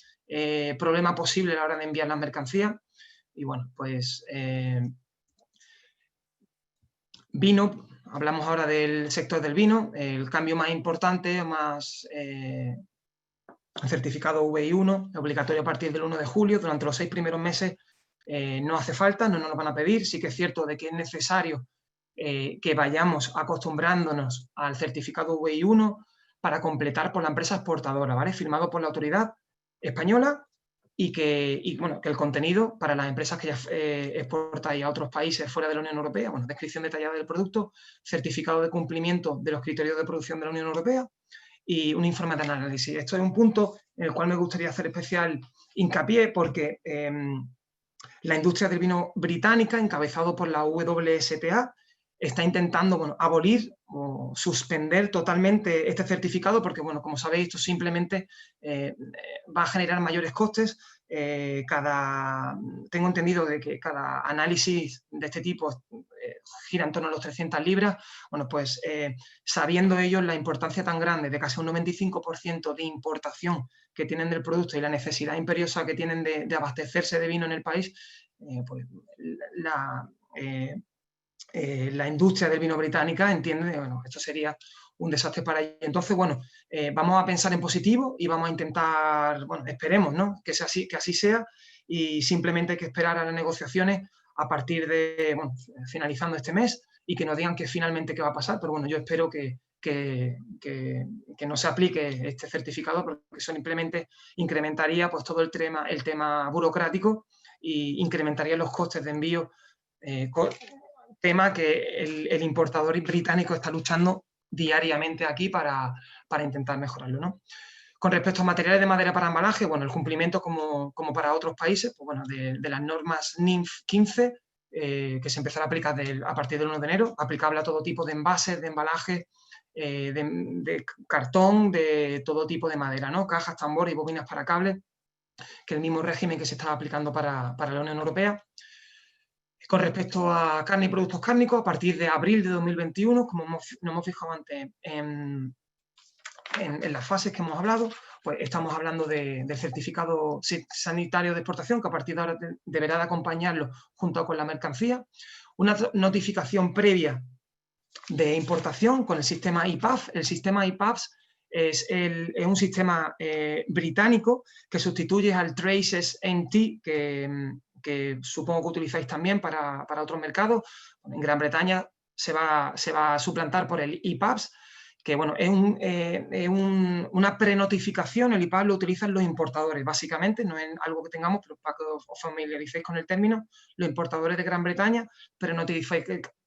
problema posible a la hora de enviar las mercancías. Y bueno, pues vino, hablamos ahora del sector del vino, el cambio más importante, el certificado VI1, obligatorio a partir del 1 de julio, durante los 6 primeros meses no hace falta, no nos lo van a pedir. Sí que es cierto de que es necesario que vayamos acostumbrándonos al certificado VI1 para completar por la empresa exportadora, ¿vale? Firmado por la autoridad española y que el contenido para las empresas que ya exportáis a otros países fuera de la Unión Europea, bueno, descripción detallada del producto, certificado de cumplimiento de los criterios de producción de la Unión Europea y un informe de análisis. Esto es un punto en el cual me gustaría hacer especial hincapié porque la industria del vino británica, encabezado por la WSTA, está intentando abolir o suspender totalmente este certificado porque, bueno, como sabéis, esto simplemente va a generar mayores costes. Tengo entendido de que cada análisis de este tipo gira en torno a los 300 libras. Bueno, pues sabiendo ellos la importancia tan grande de casi un 95% de importación que tienen del producto y la necesidad imperiosa que tienen de abastecerse de vino en el país, pues la industria del vino británica entiende que bueno, esto sería un desastre para ellos. Entonces, bueno, vamos a pensar en positivo y vamos a intentar, bueno, esperemos, ¿no? Que así sea y simplemente hay que esperar a las negociaciones a partir de, bueno, finalizando este mes y que nos digan que finalmente qué va a pasar, pero bueno, yo espero que no se aplique este certificado porque eso simplemente incrementaría pues todo el tema burocrático y incrementaría los costes de envío, tema que el importador británico está luchando diariamente aquí para intentar mejorarlo, ¿no? Con respecto a materiales de madera para embalaje, bueno, el cumplimiento como para otros países, pues bueno, de las normas NIMF 15, que se empezará a aplicar a partir del 1 de enero, aplicable a todo tipo de envases, de embalaje, de cartón, de todo tipo de madera, ¿no? Cajas, tambores y bobinas para cables, que es el mismo régimen que se está aplicando para la Unión Europea. Con respecto a carne y productos cárnicos, a partir de abril de 2021, como nos hemos fijado antes en las fases que hemos hablado, pues estamos hablando del certificado sanitario de exportación, que a partir de ahora deberá de acompañarlo junto con la mercancía. Una notificación previa de importación con el sistema IPAF. El sistema IPAF es un sistema británico que sustituye al Traces NT, que que supongo que utilizáis también para otros mercados. En Gran Bretaña se va a suplantar por el EPABS, que bueno, es una prenotificación. El EPABS lo utilizan los importadores, básicamente, no es algo que tengamos, pero para que os familiaricéis con el término, los importadores de Gran Bretaña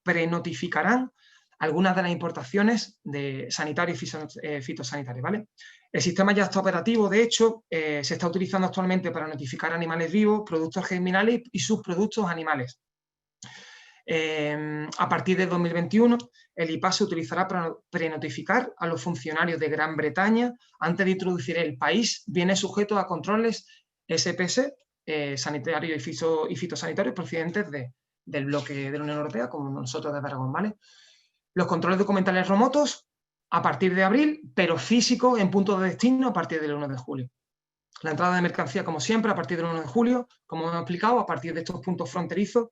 prenotificarán algunas de las importaciones de sanitarios y fitosanitarios, ¿vale? El sistema ya está operativo, de hecho, se está utilizando actualmente para notificar animales vivos, productos germinales y subproductos animales. A partir de 2021, el IPAS se utilizará para prenotificar a los funcionarios de Gran Bretaña antes de introducir el país bienes sujetos a controles SPS, sanitarios y fitosanitarios procedentes del bloque de la Unión Europea, como nosotros de Aragón, ¿vale? Los controles documentales remotos a partir de abril, pero físicos en puntos de destino a partir del 1 de julio. La entrada de mercancía, como siempre, a partir del 1 de julio, como hemos explicado, a partir de estos puntos fronterizos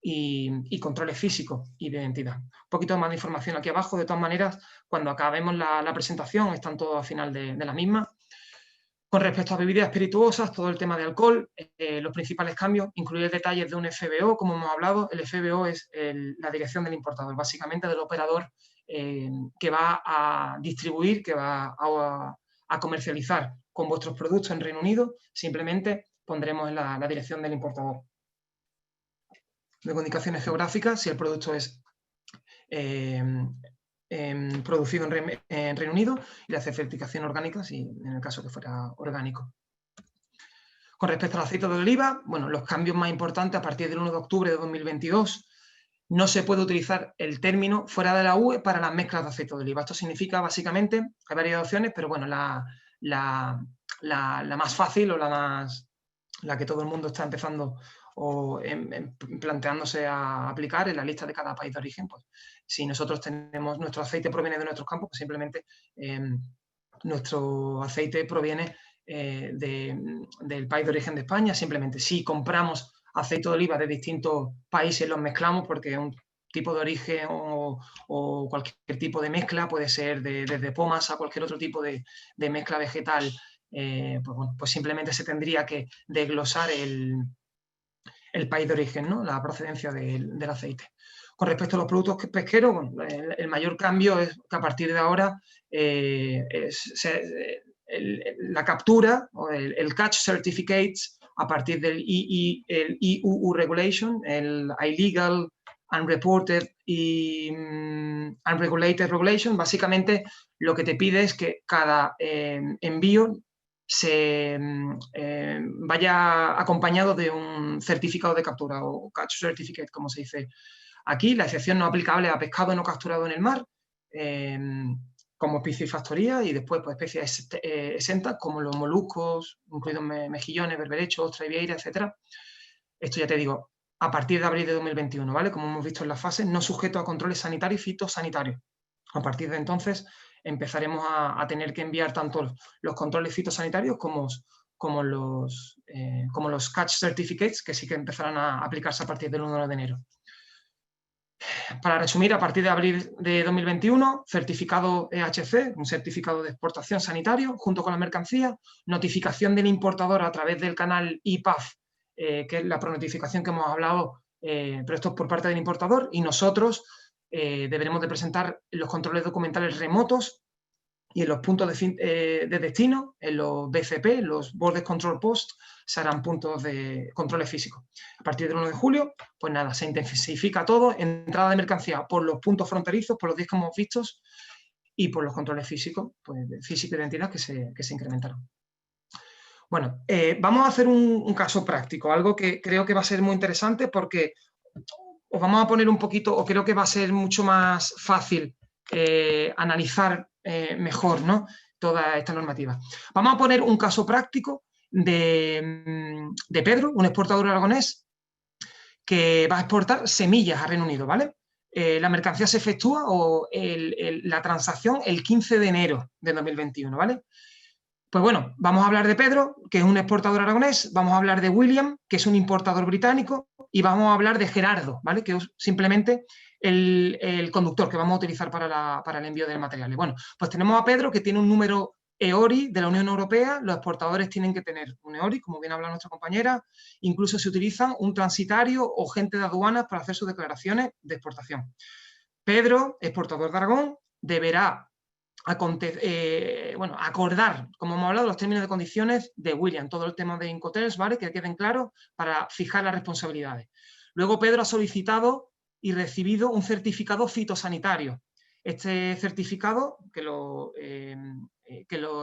y controles físicos y de identidad. Un poquito más de información aquí abajo. De todas maneras, cuando acabemos la presentación, están todos al final de la misma. Con respecto a bebidas espirituosas, todo el tema de alcohol, los principales cambios, incluir detalles de un FBO, como hemos hablado. El FBO es la dirección del importador, básicamente del operador que va a distribuir, que va a comercializar con vuestros productos en Reino Unido. Simplemente pondremos en la dirección del importador. Luego indicaciones geográficas, si el producto es producido en Reino Unido, y la certificación orgánica, si en el caso que fuera orgánico. Con respecto al aceite de oliva, bueno, los cambios más importantes a partir del 1 de octubre de 2022, no se puede utilizar el término fuera de la UE para las mezclas de aceite de oliva. Esto significa, básicamente, hay varias opciones, pero bueno, la más fácil o la que todo el mundo está empezando o planteándose a aplicar en la lista de cada país de origen. Pues, si nosotros tenemos, nuestro aceite proviene de nuestros campos, pues simplemente nuestro aceite proviene del país de origen de España. Simplemente si compramos aceite de oliva de distintos países, los mezclamos porque es un tipo de origen o cualquier tipo de mezcla, puede ser desde pomas a cualquier otro tipo de mezcla vegetal, pues, bueno, pues simplemente se tendría que desglosar el país de origen, ¿no? La procedencia del aceite. Con respecto a los productos pesqueros, bueno, el mayor cambio es que a partir de ahora la captura o el catch certificates a partir del EU Regulation, el Illegal, Unreported y Unregulated Regulation, básicamente lo que te pide es que cada envío se vaya acompañado de un certificado de captura o catch certificate, como se dice aquí. La excepción no aplicable a pescado no capturado en el mar, como piscifactoría, y después pues, especies exentas como los moluscos, incluidos mejillones, berberechos, ostras y vieira, etc. Esto ya te digo, a partir de abril de 2021, ¿vale? Como hemos visto en la fase, no sujeto a controles sanitarios y fitosanitarios. A partir de entonces empezaremos a tener que enviar tanto los controles fitosanitarios como los catch certificates, que sí que empezarán a aplicarse a partir del 1 de enero. Para resumir, a partir de abril de 2021, certificado EHC, un certificado de exportación sanitario, junto con la mercancía, notificación del importador a través del canal IPAF, que es la pronotificación que hemos hablado, pero esto es por parte del importador, y nosotros deberemos de presentar los controles documentales remotos y en los puntos de destino, en los BCP, los Border Control Posts, serán puntos de controles físicos. A partir del 1 de julio, pues nada, se intensifica todo, entrada de mercancía por los puntos fronterizos, por los 10 que hemos visto, y por los controles físicos, pues físico y de identidad que se incrementaron. Bueno, vamos a hacer un caso práctico, algo que creo que va a ser muy interesante porque os vamos a poner un poquito, o creo que va a ser mucho más fácil analizar mejor, ¿no?, toda esta normativa. Vamos a poner un caso práctico de Pedro, un exportador aragonés que va a exportar semillas a Reino Unido, ¿vale? La mercancía se efectúa o la transacción el 15 de enero de 2021, ¿vale? Pues bueno, vamos a hablar de Pedro, que es un exportador aragonés, vamos a hablar de William, que es un importador británico, y vamos a hablar de Gerardo, ¿vale?, que es simplemente el conductor que vamos a utilizar para el envío del material. Bueno, pues tenemos a Pedro, que tiene un número EORI de la Unión Europea, los exportadores tienen que tener un EORI, como bien habla nuestra compañera, incluso se utilizan un transitario o gente de aduanas para hacer sus declaraciones de exportación. Pedro, exportador de Aragón, deberá acordar, como hemos hablado, los términos de condiciones de William, todo el tema de Incoterms, ¿vale? Que queden claros para fijar las responsabilidades. Luego Pedro ha solicitado y recibido un certificado fitosanitario. Este certificado,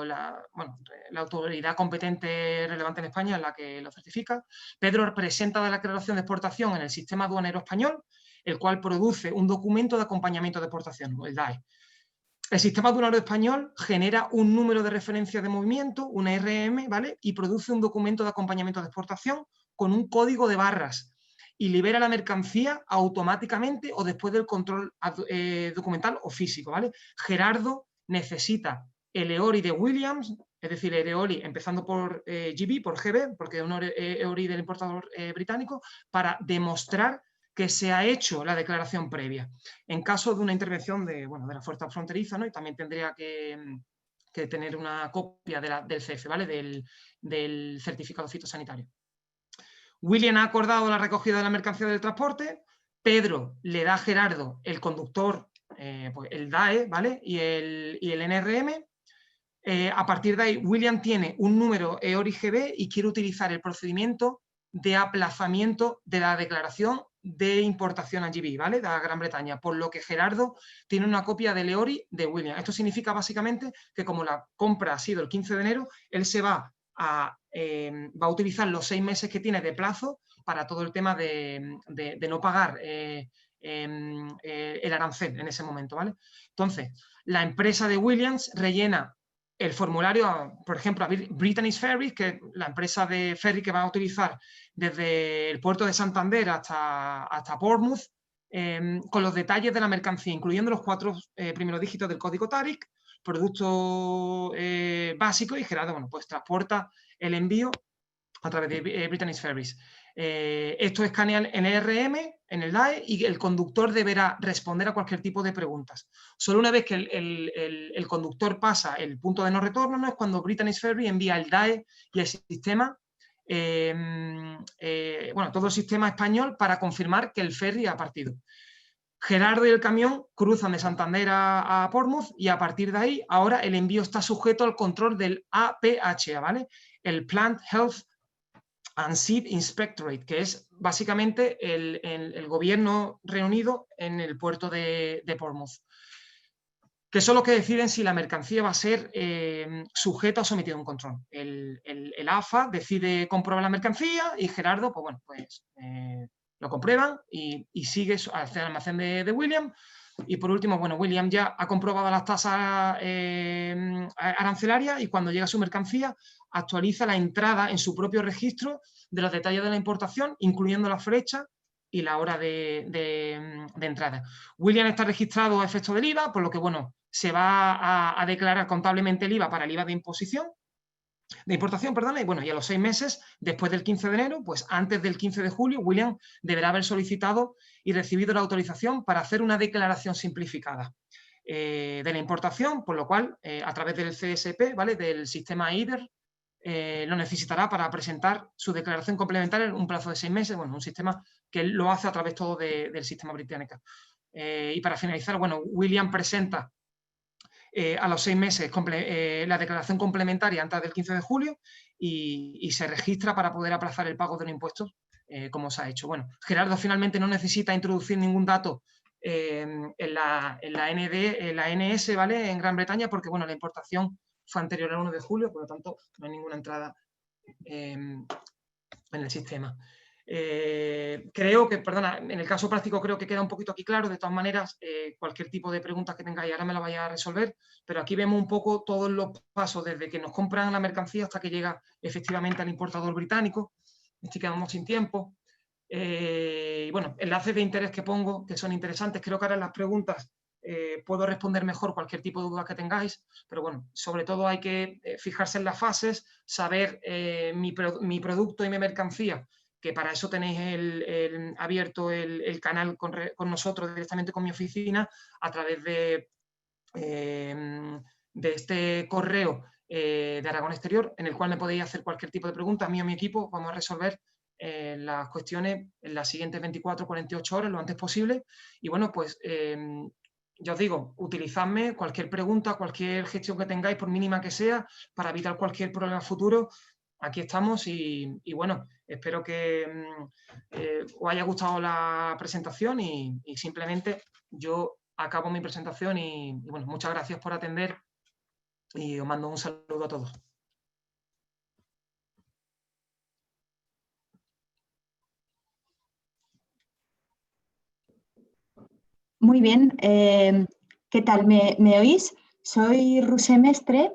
la autoridad competente relevante en España es la que lo certifica. Pedro presenta la declaración de exportación en el sistema aduanero español, el cual produce un documento de acompañamiento de exportación, el DAE. El sistema aduanero español genera un número de referencia de movimiento, una RM, ¿vale? Y produce un documento de acompañamiento de exportación con un código de barras y libera la mercancía automáticamente o después del control documental o físico, ¿vale? Gerardo necesita el EORI de Williams, es decir, el EORI empezando por GB, por GB, porque es un EORI del importador británico, para demostrar que se ha hecho la declaración previa. En caso de una intervención de la fuerza fronteriza, ¿no? Y también tendría que tener una copia del CF, ¿vale? Del certificado fitosanitario. William ha acordado la recogida de la mercancía del transporte. Pedro le da a Gerardo el conductor, pues el DAE, ¿vale? Y el NRM. A partir de ahí, William tiene un número EORI-GB y quiere utilizar el procedimiento de aplazamiento de la declaración de importación a GB, ¿vale? De la Gran Bretaña, por lo que Gerardo tiene una copia del EORI de William. Esto significa básicamente que como la compra ha sido el 15 de enero, él se va a utilizar los 6 meses que tiene de plazo para todo el tema de no pagar el arancel en ese momento, ¿vale? Entonces, la empresa de Williams rellena el formulario, por ejemplo, a British Ferries, que es la empresa de ferry que va a utilizar desde el puerto de Santander hasta Portsmouth, con los detalles de la mercancía, incluyendo los 4 primeros dígitos del código TARIC, producto básico, y Gerardo, pues transporta el envío a través de British Ferries. Esto escanea en el RM, en el DAE, y el conductor deberá responder a cualquier tipo de preguntas. Solo una vez que el conductor pasa el punto de no retorno, ¿no? Es cuando British Ferries envía el DAE y el sistema, todo el sistema español para confirmar que el ferry ha partido. Gerardo y el camión cruzan de Santander a Portsmouth y a partir de ahí ahora el envío está sujeto al control del APHA, ¿vale? El Plant Health and Seed Inspectorate, que es básicamente el gobierno Reino Unido en el puerto de Portsmouth, que son los que deciden si la mercancía va a ser sujeta o sometida a un control. El AFA decide comprobar la mercancía y Gerardo, lo comprueban y sigue hacia el almacén de William. Y por último, William ya ha comprobado las tasas arancelarias y cuando llega su mercancía actualiza la entrada en su propio registro de los detalles de la importación, incluyendo la fecha y la hora de entrada. William está registrado a efectos del IVA, por lo que se va a declarar contablemente el IVA para el IVA de importación, y a los 6 meses, después del 15 de enero, pues antes del 15 de julio, William deberá haber solicitado y recibido la autorización para hacer una declaración simplificada de la importación, por lo cual, a través del CSP, ¿vale? Del sistema EIDER, lo necesitará para presentar su declaración complementaria en un plazo de 6 meses, un sistema que lo hace a través todo del sistema británico. Y para finalizar, William presenta a los 6 meses la declaración complementaria antes del 15 de julio y se registra para poder aplazar el pago de los impuestos, como se ha hecho. Gerardo finalmente no necesita introducir ningún dato en la NS, ¿vale? En Gran Bretaña, porque la importación fue anterior al 1 de julio, por lo tanto no hay ninguna entrada en el sistema. Creo que, en el caso práctico creo que queda un poquito aquí claro. De todas maneras, cualquier tipo de preguntas que tengáis ahora me la vaya a resolver, pero aquí vemos un poco todos los pasos desde que nos compran la mercancía hasta que llega efectivamente al importador británico. Estoy quedando sin tiempo. Enlaces de interés que pongo, que son interesantes. Creo que ahora en las preguntas puedo responder mejor cualquier tipo de duda que tengáis, pero sobre todo hay que fijarse en las fases, saber mi producto y mi mercancía, que para eso tenéis abierto el canal con nosotros, directamente con mi oficina, a través de este correo de Aragón Exterior, en el cual me podéis hacer cualquier tipo de pregunta. A mí o a mi equipo vamos a resolver las cuestiones en las siguientes 24 o 48 horas, lo antes posible. Y bueno, pues ya os digo, utilizadme, cualquier pregunta, cualquier gestión que tengáis, por mínima que sea, para evitar cualquier problema futuro. Aquí estamos y bueno, espero que os haya gustado la presentación y simplemente yo acabo mi presentación y bueno, muchas gracias por atender y os mando un saludo a todos. Muy bien, ¿qué tal? ¿Me oís? Soy Rusé Mestre,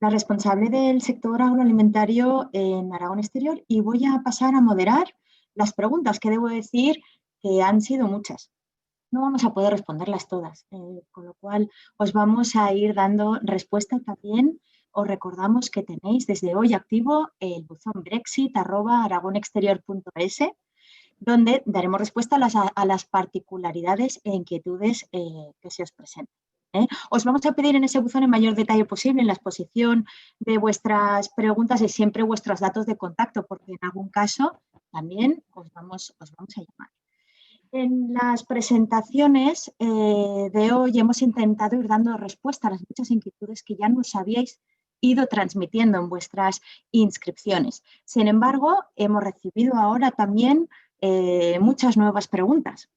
la responsable del sector agroalimentario en Aragón Exterior, y voy a pasar a moderar las preguntas, que debo decir que han sido muchas. No vamos a poder responderlas todas, con lo cual os vamos a ir dando respuesta también. Os recordamos que tenéis desde hoy activo el buzón brexit@aragonexterior.es, donde daremos respuesta a las particularidades e inquietudes que se os presenten. Os vamos a pedir en ese buzón el mayor detalle posible en la exposición de vuestras preguntas y siempre vuestros datos de contacto, porque en algún caso también os vamos a llamar. En las presentaciones de hoy hemos intentado ir dando respuesta a las muchas inquietudes que ya nos habíais ido transmitiendo en vuestras inscripciones. Sin embargo, hemos recibido ahora también muchas nuevas preguntas.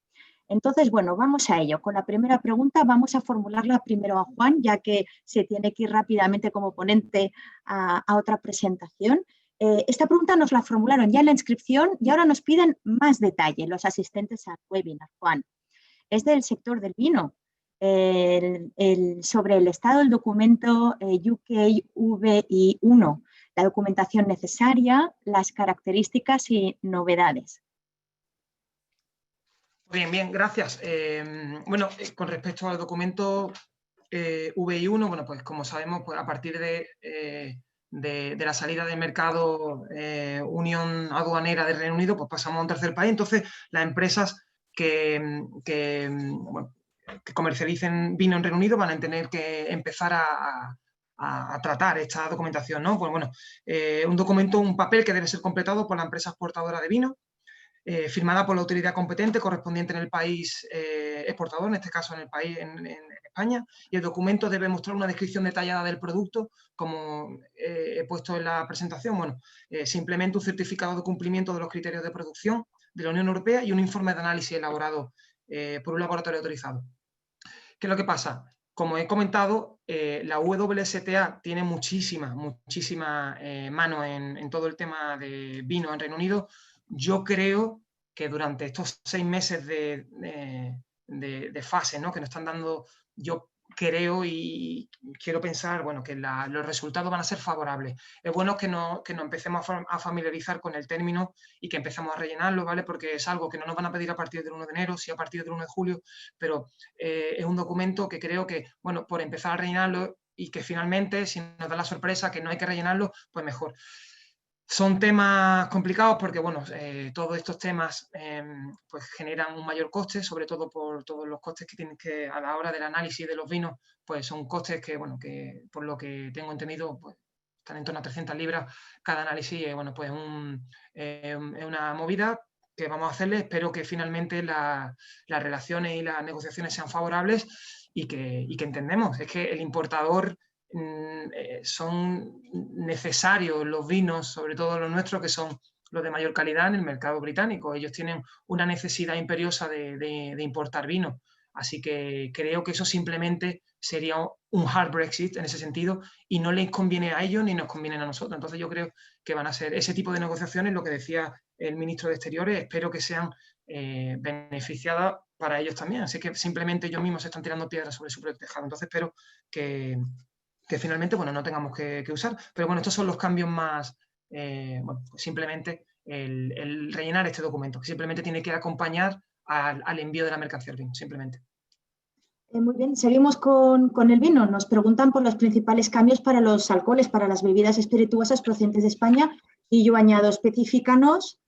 Entonces, bueno, vamos a ello. Con la primera pregunta vamos a formularla primero a Juan, ya que se tiene que ir rápidamente como ponente a otra presentación. Esta pregunta nos la formularon ya en la inscripción y ahora nos piden más detalle los asistentes al webinar. Juan, es del sector del vino, sobre el estado del documento UKVI1, la documentación necesaria, las características y novedades. Bien, gracias. Bueno, con respecto al documento VI1, bueno, pues como sabemos, pues a partir de la salida del mercado Unión Aduanera del Reino Unido, pues pasamos a un tercer país. Entonces, las empresas que comercialicen vino en Reino Unido van a tener que empezar a tratar esta documentación, ¿no? Pues bueno, un documento, un papel que debe ser completado por la empresa exportadora de vino, firmada por la autoridad competente correspondiente en el país exportador, en este caso en el país, en España, y el documento debe mostrar una descripción detallada del producto, como he puesto en la presentación. Bueno, simplemente un certificado de cumplimiento de los criterios de producción de la Unión Europea y un informe de análisis elaborado por un laboratorio autorizado. ¿Qué es lo que pasa? Como he comentado, la WSTA tiene muchísima mano en todo el tema de vino en Reino Unido. Yo creo que durante estos 6 meses de fase, ¿no?, que nos están dando, yo creo y quiero pensar, bueno, que los resultados van a ser favorables. Es bueno que nos empecemos a familiarizar con el término y que empecemos a rellenarlo, ¿vale? Porque es algo que no nos van a pedir a partir del 1 de enero, sí a partir del 1 de julio, pero es un documento que creo que, bueno, por empezar a rellenarlo y que finalmente, si nos da la sorpresa que no hay que rellenarlo, pues mejor. Son temas complicados porque, bueno, todos estos temas pues generan un mayor coste, sobre todo por todos los costes que tienen que, a la hora del análisis de los vinos, pues son costes que, bueno, que por lo que tengo entendido, pues están en torno a 300 libras cada análisis. Bueno, pues es una movida que vamos a hacerle. Espero que finalmente las relaciones y las negociaciones sean favorables y que entendemos. Es que el importador... son necesarios los vinos, sobre todo los nuestros, que son los de mayor calidad en el mercado británico. Ellos tienen una necesidad imperiosa de importar vino. Así que creo que eso simplemente sería un hard Brexit en ese sentido y no les conviene a ellos ni nos conviene a nosotros. Entonces yo creo que van a ser ese tipo de negociaciones, lo que decía el ministro de Exteriores, espero que sean beneficiadas para ellos también. Así que simplemente ellos mismos se están tirando piedras sobre su propio tejado. Entonces espero que finalmente, bueno, no tengamos que usar. Pero bueno, estos son los cambios más, bueno, pues simplemente el rellenar este documento, que simplemente tiene que acompañar al envío de la mercancía al vino, simplemente. Muy bien, seguimos con el vino. Nos preguntan por los principales cambios para los alcoholes, para las bebidas espirituosas procedentes de España, y yo añado, específicanos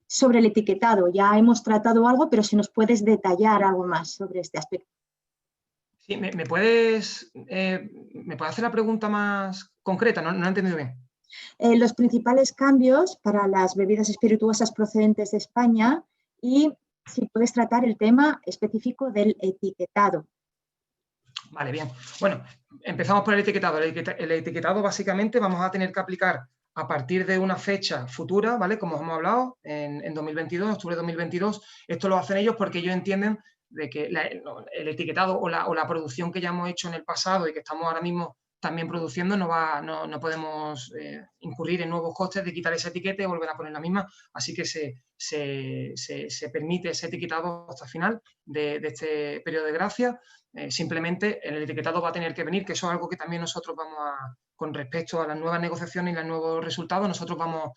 sobre el etiquetado. Ya hemos tratado algo, pero si nos puedes detallar algo más sobre este aspecto. Sí, ¿me puedes hacer la pregunta más concreta? No he entendido bien. Los principales cambios para las bebidas espirituosas procedentes de España y si puedes tratar el tema específico del etiquetado. Vale, bien. Bueno, empezamos por el etiquetado. El etiquetado básicamente vamos a tener que aplicar a partir de una fecha futura, ¿vale? Como hemos hablado, en 2022, octubre de 2022. Esto lo hacen ellos porque ellos entienden de que el etiquetado o la producción que ya hemos hecho en el pasado y que estamos ahora mismo también produciendo, no podemos incurrir en nuevos costes de quitar esa etiqueta y volver a poner la misma. Así que se permite ese etiquetado hasta el final de este periodo de gracia. Simplemente el etiquetado va a tener que venir, que eso es algo que también nosotros vamos con respecto a las nuevas negociaciones y los nuevos resultados, nosotros vamos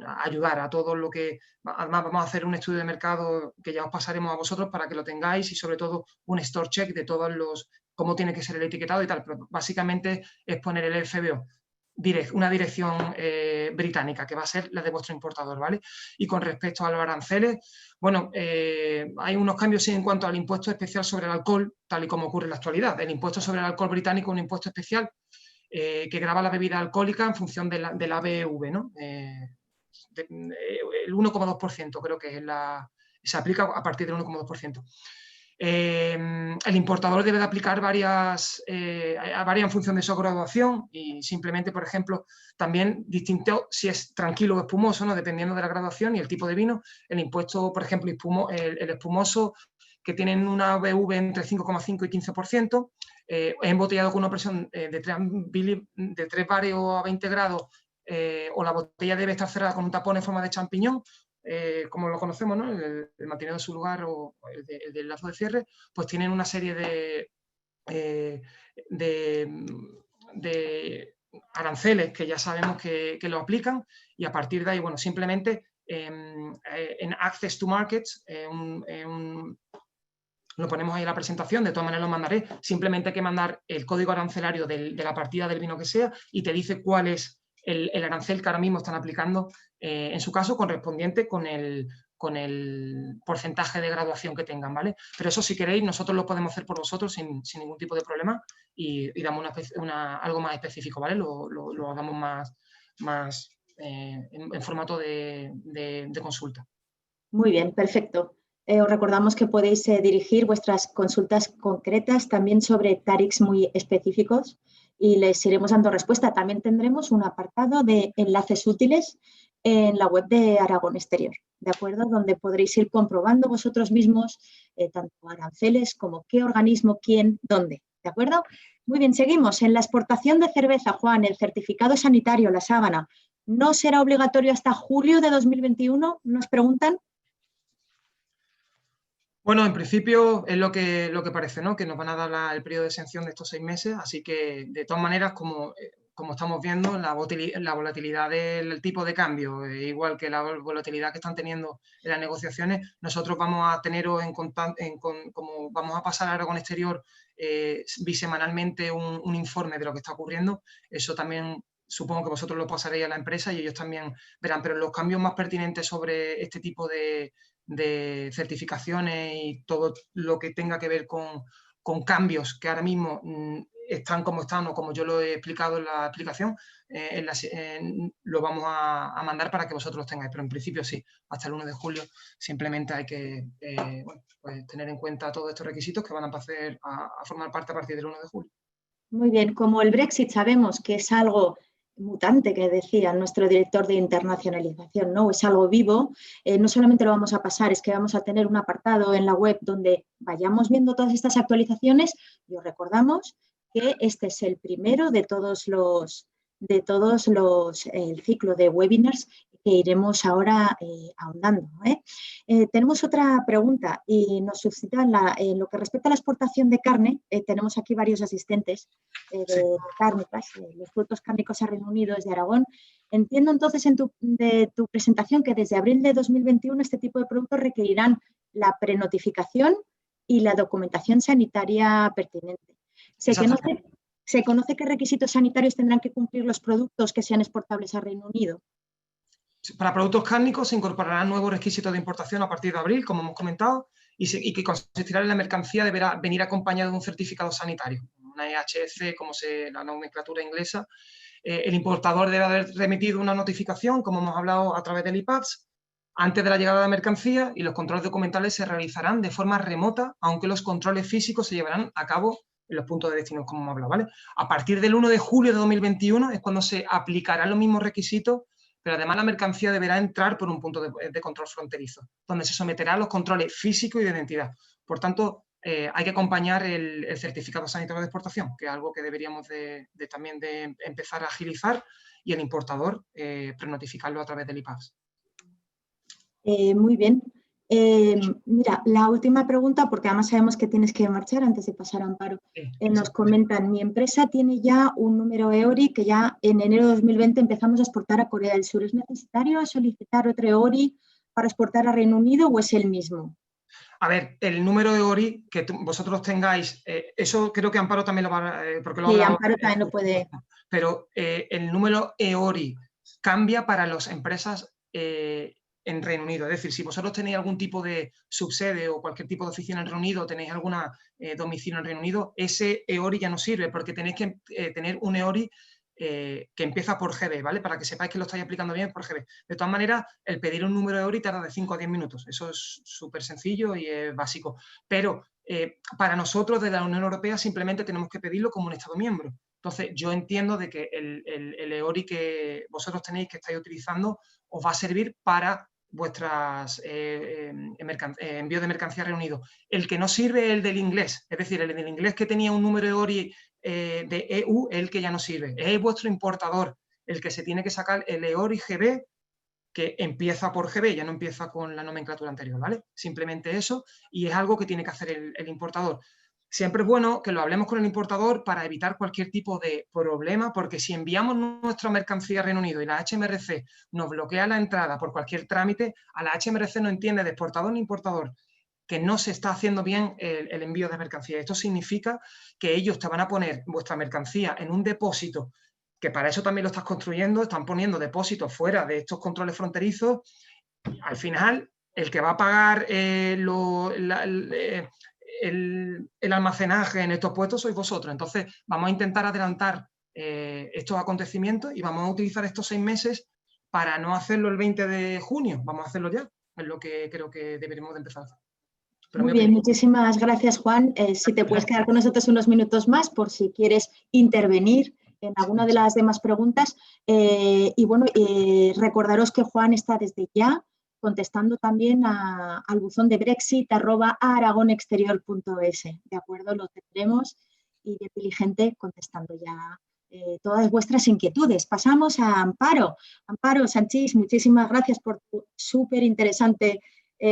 a ayudar a todo lo que... Además, vamos a hacer un estudio de mercado que ya os pasaremos a vosotros para que lo tengáis y sobre todo un store check de todos los... cómo tiene que ser el etiquetado y tal, pero básicamente es poner el FBO. Una dirección británica, que va a ser la de vuestro importador, ¿vale? Y con respecto a los aranceles, bueno, hay unos cambios en cuanto al impuesto especial sobre el alcohol, tal y como ocurre en la actualidad. El impuesto sobre el alcohol británico es un impuesto especial que grava la bebida alcohólica en función de la ABV, ¿no? El 1,2% creo que se aplica a partir del 1,2%. El importador debe de aplicar varias en función de su graduación y simplemente, por ejemplo, también distinto si es tranquilo o espumoso, ¿no? Dependiendo de la graduación y el tipo de vino. El impuesto, por ejemplo, el espumoso, que tienen una ABV entre 5,5 y 15%, es embotellado con una presión de 3 bares a 20 grados, o la botella debe estar cerrada con un tapón en forma de champiñón, como lo conocemos, ¿no? El mantenedor en su lugar o el del lazo de cierre, pues tienen una serie de aranceles que ya sabemos que lo aplican y a partir de ahí, bueno, simplemente en Access to Markets, lo ponemos ahí en la presentación, de todas maneras lo mandaré, simplemente hay que mandar el código arancelario de la partida del vino que sea y te dice cuál es el arancel que ahora mismo están aplicando, en su caso correspondiente con el porcentaje de graduación que tengan, ¿vale? Pero eso, si queréis, nosotros lo podemos hacer por vosotros sin ningún tipo de problema y damos algo más específico, ¿vale? Lo hagamos más en formato de consulta. Muy bien, perfecto. Os recordamos que podéis dirigir vuestras consultas concretas también sobre TARIX muy específicos y les iremos dando respuesta. También tendremos un apartado de enlaces útiles en la web de Aragón Exterior, ¿de acuerdo? Donde podréis ir comprobando vosotros mismos tanto aranceles como qué organismo, quién, dónde, ¿de acuerdo? Muy bien, seguimos. En la exportación de cerveza, Juan, el certificado sanitario, la sábana, ¿no será obligatorio hasta julio de 2021? Nos preguntan. Bueno, en principio es lo que parece, ¿no? Que nos van a dar el periodo de exención de estos 6 meses, así que de todas maneras, como estamos viendo, la volatilidad del tipo de cambio, igual que la volatilidad que están teniendo en las negociaciones, nosotros vamos a teneros como vamos a pasar a Aragón Exterior bisemanalmente un informe de lo que está ocurriendo. Eso también supongo que vosotros lo pasaréis a la empresa y ellos también verán, pero los cambios más pertinentes sobre este tipo de certificaciones y todo lo que tenga que ver con cambios que ahora mismo están como están o como yo lo he explicado en la explicación, lo vamos a mandar para que vosotros los tengáis, pero en principio sí, hasta el 1 de julio simplemente hay que pues tener en cuenta todos estos requisitos que van a pasar a formar parte a partir del 1 de julio. Muy bien, como el Brexit sabemos que es algo mutante, que decía nuestro director de internacionalización, ¿no? Es algo vivo, no solamente lo vamos a pasar, es que vamos a tener un apartado en la web donde vayamos viendo todas estas actualizaciones y os recordamos que este es el primero de todos el ciclo de webinars que iremos ahora ahondando. Tenemos otra pregunta y nos suscita en lo que respecta a la exportación de carne. Tenemos aquí varios asistentes de cárnicas, los frutos cárnicos a Reino Unido desde Aragón. Entiendo entonces de tu presentación que desde abril de 2021 este tipo de productos requerirán la prenotificación y la documentación sanitaria pertinente. ¿Se conoce qué requisitos sanitarios tendrán que cumplir los productos que sean exportables a Reino Unido? Para productos cárnicos se incorporarán nuevos requisitos de importación a partir de abril, como hemos comentado, y que consistirá en la mercancía deberá venir acompañada de un certificado sanitario, una EHC, como la nomenclatura inglesa. El importador debe haber remitido una notificación, como hemos hablado, a través del IPADS, antes de la llegada de la mercancía, y los controles documentales se realizarán de forma remota, aunque los controles físicos se llevarán a cabo en los puntos de destino, como hemos hablado, ¿vale? A partir del 1 de julio de 2021 es cuando se aplicarán los mismos requisitos, pero además la mercancía deberá entrar por un punto de control fronterizo, donde se someterá a los controles físicos y de identidad. Por tanto, hay que acompañar el certificado sanitario de exportación, que es algo que deberíamos también de empezar a agilizar, y el importador prenotificarlo a través del IPADS. Muy bien. Mira, la última pregunta, porque además sabemos que tienes que marchar antes de pasar a Amparo. Nos comentan, mi empresa tiene ya un número EORI que ya en enero de 2020 empezamos a exportar a Corea del Sur. ¿Es necesario solicitar otro EORI para exportar a Reino Unido o es el mismo? A ver, el número de EORI que vosotros tengáis, eso creo que Amparo también lo va a... porque lo Sí, hablado, Amparo también lo puede... Pero el número EORI cambia para las empresas en Reino Unido. Es decir, si vosotros tenéis algún tipo de subsede o cualquier tipo de oficina en Reino Unido, o tenéis alguna domicilio en Reino Unido, ese EORI ya no sirve, porque tenéis que tener un EORI que empieza por GB, ¿vale? Para que sepáis que lo estáis aplicando bien por GB. De todas maneras, el pedir un número de EORI tarda de 5 a 10 minutos. Eso es súper sencillo y es básico. Pero para nosotros, desde la Unión Europea, simplemente tenemos que pedirlo como un Estado miembro. Entonces, yo entiendo de que el EORI que vosotros tenéis, que estáis utilizando, os va a servir para vuestras envíos de mercancía a Reino Unido. El que no sirve es el del inglés, es decir, el del inglés que tenía un número de EORI de EU, es el que ya no sirve. Es vuestro importador el que se tiene que sacar el EORI GB, que empieza por GB, ya no empieza con la nomenclatura anterior, ¿vale? Simplemente eso, y es algo que tiene que hacer el importador. Siempre es bueno que lo hablemos con el importador para evitar cualquier tipo de problema, porque si enviamos nuestra mercancía a Reino Unido y la HMRC nos bloquea la entrada por cualquier trámite, a la HMRC no entiende de exportador ni importador que no se está haciendo bien el envío de mercancía. Esto significa que ellos te van a poner vuestra mercancía en un depósito, que para eso también lo estás construyendo, están poniendo depósitos fuera de estos controles fronterizos. Al final, el que va a pagar el almacenaje en estos puestos sois vosotros. Entonces, vamos a intentar adelantar estos acontecimientos y vamos a utilizar estos 6 meses para no hacerlo el 20 de junio. Vamos a hacerlo ya. Es lo que creo que deberíamos de empezar a hacer. Muy bien, muchísimas gracias, Juan. Si te puedes quedar con nosotros unos minutos más por si quieres intervenir en alguna de las demás preguntas. Y bueno, recordaros que Juan está desde ya contestando también al buzón de brexit@aragonexterior.es. ¿De acuerdo? Lo tendremos y de diligente contestando ya todas vuestras inquietudes. Pasamos a Amparo. Amparo Sanchís, muchísimas gracias por tu súper interesante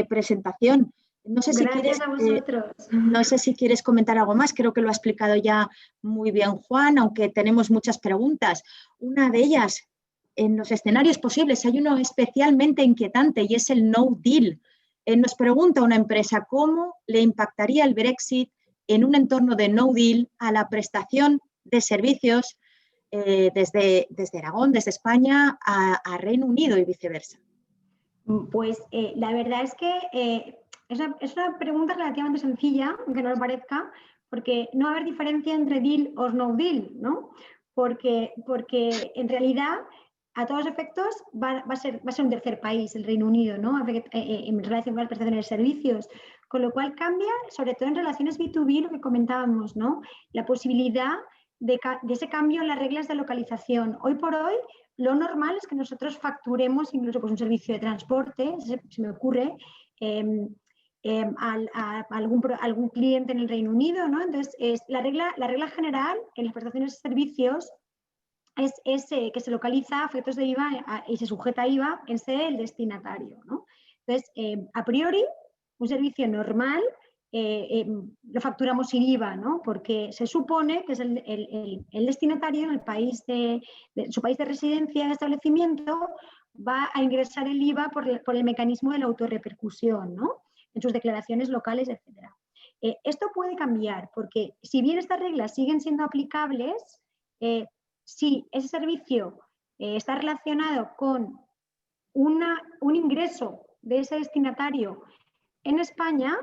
presentación. No sé Gracias a vosotros. No sé si quieres comentar algo más. Creo que lo ha explicado ya muy bien Juan, aunque tenemos muchas preguntas. Una de ellas, en los escenarios posibles, hay uno especialmente inquietante y es el no deal. Nos pregunta una empresa, ¿cómo le impactaría el Brexit en un entorno de no deal a la prestación de servicios desde Aragón, desde España a Reino Unido y viceversa? Pues la verdad es que es una pregunta relativamente sencilla, aunque no lo parezca, porque no va a haber diferencia entre deal o no deal, ¿no? Porque en realidad, a todos efectos, va a ser un tercer país, el Reino Unido, ¿no? En relación con las prestaciones de servicios. Con lo cual cambia, sobre todo en relaciones B2B, lo que comentábamos, ¿no? La posibilidad de ese cambio en las reglas de localización. Hoy por hoy, lo normal es que nosotros facturemos incluso pues, un servicio de transporte, se me ocurre, a algún cliente en el Reino Unido, ¿no? Entonces, la regla general en las prestaciones de servicios es que se localiza a efectos de IVA y se sujeta a IVA en sede del destinatario, ¿no? Entonces, a priori, un servicio normal lo facturamos sin IVA, ¿no? Porque se supone que es el destinatario en el país su país de residencia de establecimiento va a ingresar el IVA por el mecanismo de la autorrepercusión, ¿no? En sus declaraciones locales, etc. Esto puede cambiar porque si bien estas reglas siguen siendo aplicables, si ese servicio está relacionado con un ingreso de ese destinatario en España,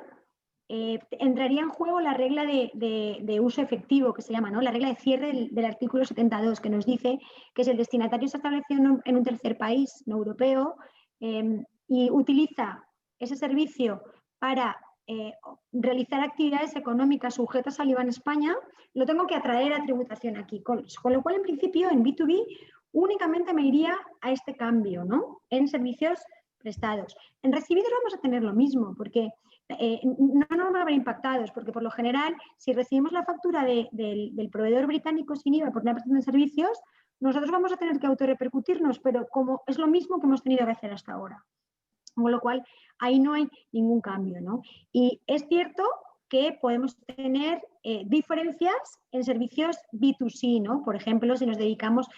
entraría en juego la regla de uso efectivo, que se llama, ¿no? La regla de cierre del artículo 72, que nos dice que si el destinatario se establece en un tercer país no europeo y utiliza ese servicio para realizar actividades económicas sujetas al IVA en España, lo tengo que atraer a tributación aquí. Con lo cual, en principio, en B2B únicamente me iría a este cambio, ¿no? En servicios prestados. En recibidos vamos a tener lo mismo, porque no nos van a ver impactados, porque por lo general, si recibimos la factura del proveedor británico sin IVA por una prestación de servicios, nosotros vamos a tener que autorrepercutirnos, pero como es lo mismo que hemos tenido que hacer hasta ahora. Con lo cual, ahí no hay ningún cambio, ¿no? Y es cierto que podemos tener diferencias en servicios B2C, ¿no? Por ejemplo, si nos dedicamos,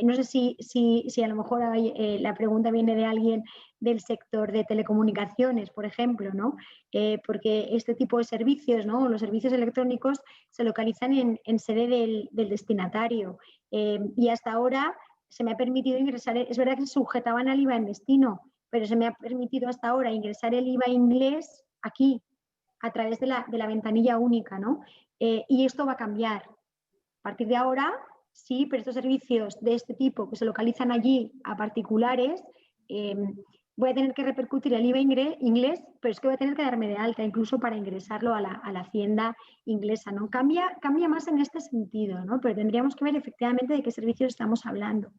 no sé si a lo mejor la pregunta viene de alguien del sector de telecomunicaciones, por ejemplo, ¿no? Porque este tipo de servicios, ¿no? Los servicios electrónicos se localizan en sede del destinatario y hasta ahora se me ha permitido ingresar, es verdad que se sujetaban al IVA en destino, pero se me ha permitido hasta ahora ingresar el IVA inglés aquí, a través de la ventanilla única, ¿no? Y esto va a cambiar. A partir de ahora, sí, pero estos servicios de este tipo que se localizan allí a particulares, voy a tener que repercutir el IVA inglés, pero es que voy a tener que darme de alta, incluso para ingresarlo a la hacienda inglesa, ¿no? Cambia más en este sentido, ¿no? Pero tendríamos que ver efectivamente de qué servicios estamos hablando.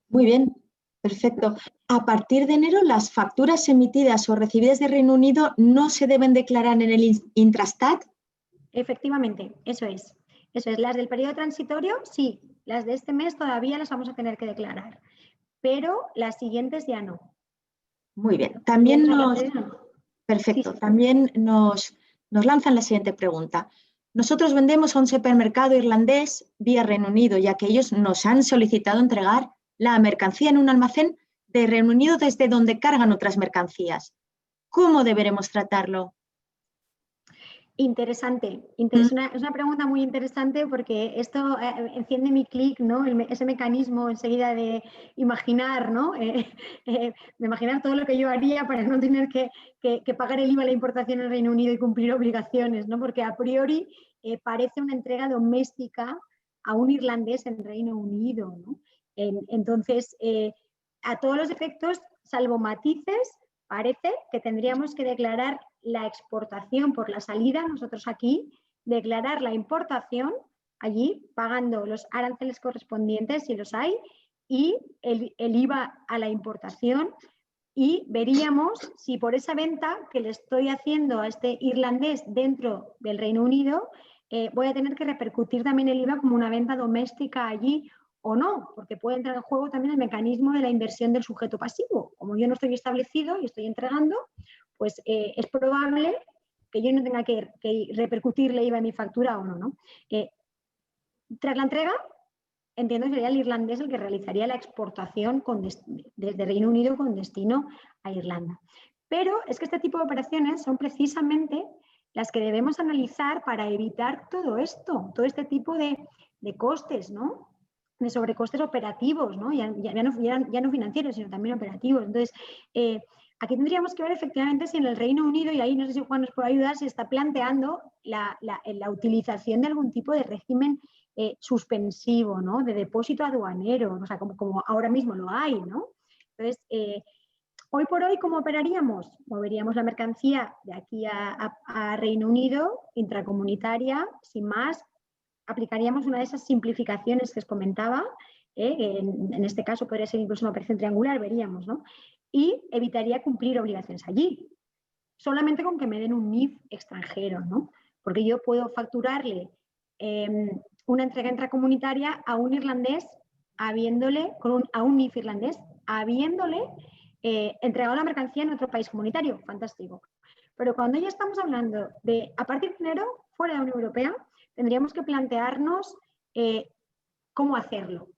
Muy bien, perfecto. A partir de enero, las facturas emitidas o recibidas de Reino Unido no se deben declarar en el Intrastat. Efectivamente, eso es. Eso es. Las del periodo transitorio, sí. Las de este mes todavía las vamos a tener que declarar, pero las siguientes ya no. Muy bien. También Perfecto. Sí. También nos lanzan la siguiente pregunta. Nosotros vendemos a un supermercado irlandés vía Reino Unido, ya que ellos nos han solicitado entregar la mercancía en un almacén de Reino Unido desde donde cargan otras mercancías. ¿Cómo deberemos tratarlo? Interesante. Es una pregunta muy interesante porque esto enciende mi clic, ¿no? Ese mecanismo enseguida de imaginar, ¿no? De imaginar todo lo que yo haría para no tener que pagar el IVA a la importación en Reino Unido y cumplir obligaciones, ¿no? Porque a priori parece una entrega doméstica a un irlandés en Reino Unido, ¿no? Entonces, a todos los efectos, salvo matices, parece que tendríamos que declarar la exportación por la salida, nosotros aquí, declarar la importación allí, pagando los aranceles correspondientes, si los hay, y el IVA a la importación, y veríamos si por esa venta que le estoy haciendo a este irlandés dentro del Reino Unido, voy a tener que repercutir también el IVA como una venta doméstica allí o no, porque puede entrar en juego también el mecanismo de la inversión del sujeto pasivo. Como yo no estoy establecido y estoy entregando, pues es probable que yo no tenga que repercutirle IVA en mi factura o no, ¿no? Tras la entrega, entiendo que sería el irlandés el que realizaría la exportación desde Reino Unido con destino a Irlanda. Pero es que este tipo de operaciones son precisamente las que debemos analizar para evitar todo esto, todo este tipo de costes, ¿no? De sobrecostes operativos, ¿no? Ya no financieros, sino también operativos. Entonces, aquí tendríamos que ver efectivamente si en el Reino Unido, y ahí no sé si Juan nos puede ayudar, se está planteando la utilización de algún tipo de régimen suspensivo, ¿no? De depósito aduanero, o sea, como ahora mismo lo hay, ¿no? Entonces, hoy por hoy, ¿cómo operaríamos? Moveríamos la mercancía de aquí a Reino Unido, intracomunitaria, sin más. Aplicaríamos una de esas simplificaciones que os comentaba, en este caso podría ser incluso una operación triangular, veríamos, ¿no? Y evitaría cumplir obligaciones allí, solamente con que me den un NIF extranjero, ¿no? Porque yo puedo facturarle una entrega intracomunitaria a un irlandés, a un NIF irlandés, habiéndole entregado la mercancía en otro país comunitario, fantástico. Pero cuando ya estamos hablando de, a partir de enero, fuera de la Unión Europea, tendríamos que plantearnos cómo hacerlo.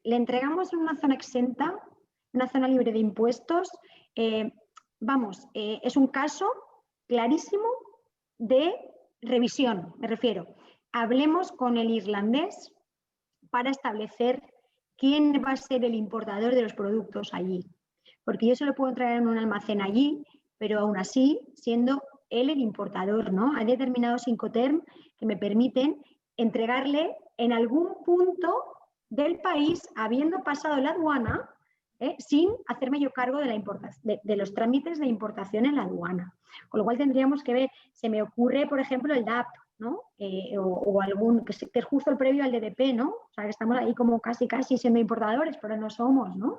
¿Le entregamos en una zona exenta, una zona libre de impuestos? Es un caso clarísimo de revisión, me refiero. Hablemos con el irlandés para establecer quién va a ser el importador de los productos allí. Porque yo se lo puedo traer en un almacén allí, pero aún así siendo el importador, ¿no? Hay determinados Incoterm que me permiten entregarle en algún punto del país, habiendo pasado la aduana, sin hacerme yo cargo de los trámites de importación en la aduana. Con lo cual tendríamos que ver, se me ocurre, por ejemplo, el DAP, ¿no? O algún, que es justo el previo al DDP, ¿no? O sea, que estamos ahí como casi siendo importadores, pero no somos, ¿no?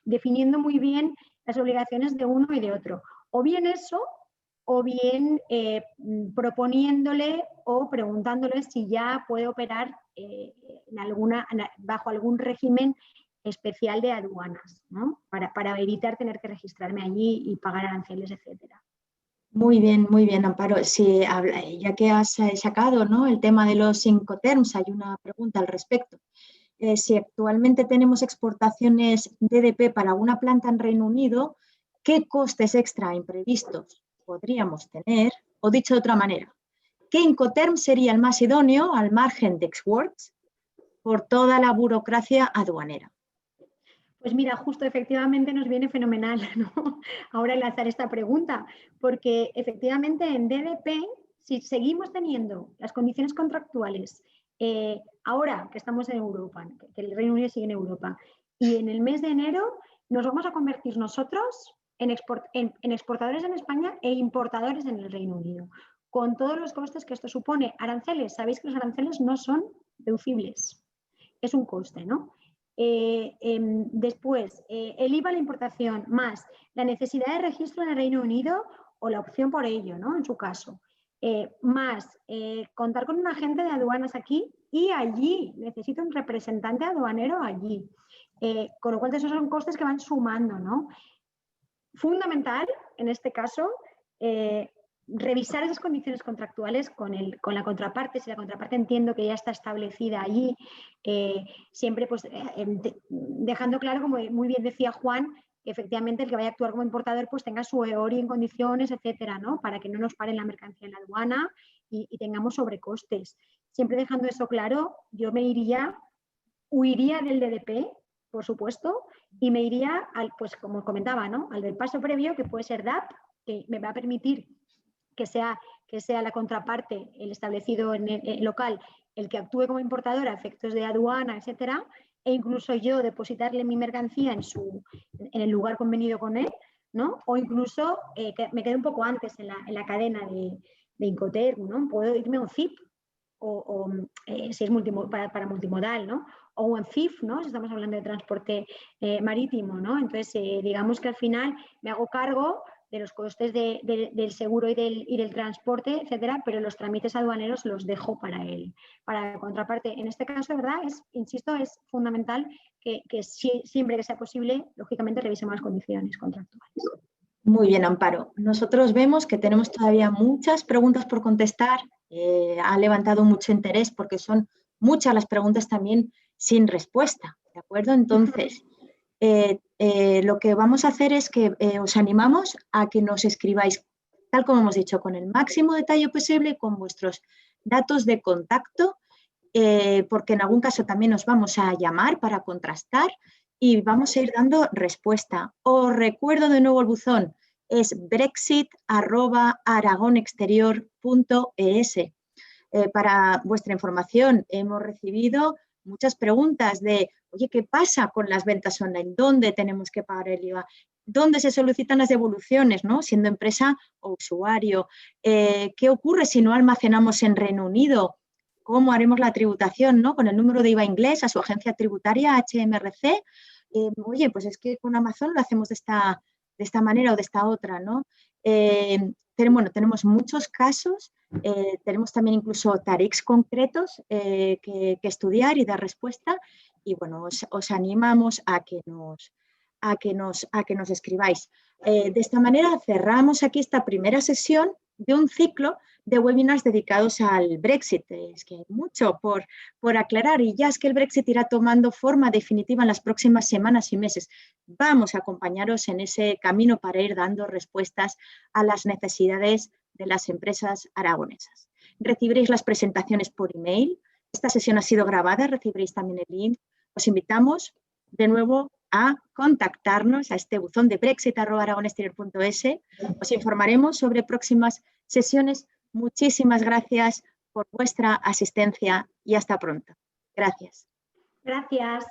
Definiendo muy bien las obligaciones de uno y de otro. O bien eso, o bien proponiéndole o preguntándole si ya puede operar bajo algún régimen especial de aduanas, ¿no? Para evitar tener que registrarme allí y pagar aranceles, etcétera. Muy bien, Amparo. Sí, ya que has sacado, ¿no?, el tema de los Incoterms, hay una pregunta al respecto. Si actualmente tenemos exportaciones DDP para una planta en Reino Unido, ¿qué costes extra imprevistos podríamos tener? O dicho de otra manera, ¿qué Incoterm sería el más idóneo al margen de Ex-Works por toda la burocracia aduanera? Pues mira, justo efectivamente nos viene fenomenal, ¿no? Ahora enlazar esta pregunta, porque efectivamente en DDP, si seguimos teniendo las condiciones contractuales, ahora que estamos en Europa, que el Reino Unido sigue en Europa, y en el mes de enero nos vamos a convertir nosotros en exportadores en España e importadores en el Reino Unido, con todos los costes que esto supone. Aranceles, sabéis que los aranceles no son deducibles, es un coste, ¿no? Después, el IVA a la importación más la necesidad de registro en el Reino Unido o la opción por ello, ¿no? En su caso, más contar con un agente de aduanas aquí y allí, necesito un representante aduanero allí, con lo cual esos son costes que van sumando, ¿no? Fundamental, en este caso, revisar esas condiciones contractuales con la contraparte. Si la contraparte entiendo que ya está establecida allí, siempre pues, dejando claro, como muy bien decía Juan, que efectivamente el que vaya a actuar como importador pues tenga su EORI en condiciones, etcétera, ¿no? Para que no nos paren la mercancía en la aduana y tengamos sobrecostes. Siempre dejando eso claro, yo huiría del DDP, por supuesto, y me iría al, pues como comentaba, ¿no?, al del paso previo, que puede ser DAP, que me va a permitir que sea la contraparte, el establecido en el local, el que actúe como importador a efectos de aduana, etcétera, e incluso yo depositarle mi mercancía en el lugar convenido con él, ¿no? O incluso que me quede un poco antes en la cadena de Incoterm, ¿no? Puedo irme a un CIP si es para multimodal, ¿no? O un CIF, ¿no? Si estamos hablando de transporte marítimo, ¿no? Entonces, digamos que al final me hago cargo de los costes del seguro y del transporte, etcétera, pero los trámites aduaneros los dejo para la contraparte. En este caso, ¿verdad? Insisto, es fundamental que siempre que sea posible, lógicamente, revisemos las condiciones contractuales. Muy bien, Amparo. Nosotros vemos que tenemos todavía muchas preguntas por contestar. Ha levantado mucho interés porque son muchas las preguntas también sin respuesta, ¿de acuerdo? Entonces, lo que vamos a hacer es que os animamos a que nos escribáis, tal como hemos dicho, con el máximo detalle posible, con vuestros datos de contacto, porque en algún caso también os vamos a llamar para contrastar y vamos a ir dando respuesta. Os recuerdo de nuevo el buzón, es brexit@aragonexterior.es. Para vuestra información, hemos recibido muchas preguntas de, oye, ¿qué pasa con las ventas online? ¿Dónde tenemos que pagar el IVA? ¿Dónde se solicitan las devoluciones, ¿no?, siendo empresa o usuario? ¿Qué ocurre si no almacenamos en Reino Unido? ¿Cómo haremos la tributación, ¿no?, con el número de IVA inglés a su agencia tributaria HMRC? Oye, pues es que con Amazon lo hacemos de esta manera o de esta otra, ¿no? Tenemos muchos casos, tenemos también incluso tarics concretos que estudiar y dar respuesta, y bueno, os animamos a que nos escribáis. De esta manera cerramos aquí esta primera sesión de un ciclo de webinars dedicados al Brexit. Es que hay mucho por aclarar, y ya es que el Brexit irá tomando forma definitiva en las próximas semanas y meses. Vamos a acompañaros en ese camino para ir dando respuestas a las necesidades de las empresas aragonesas. Recibiréis las presentaciones por email. Esta sesión ha sido grabada, recibiréis también el link. Os invitamos de nuevo a contactarnos a este buzón de brexit@aragonexterior.es. Os informaremos sobre próximas sesiones. Muchísimas gracias por vuestra asistencia y hasta pronto. Gracias. Gracias.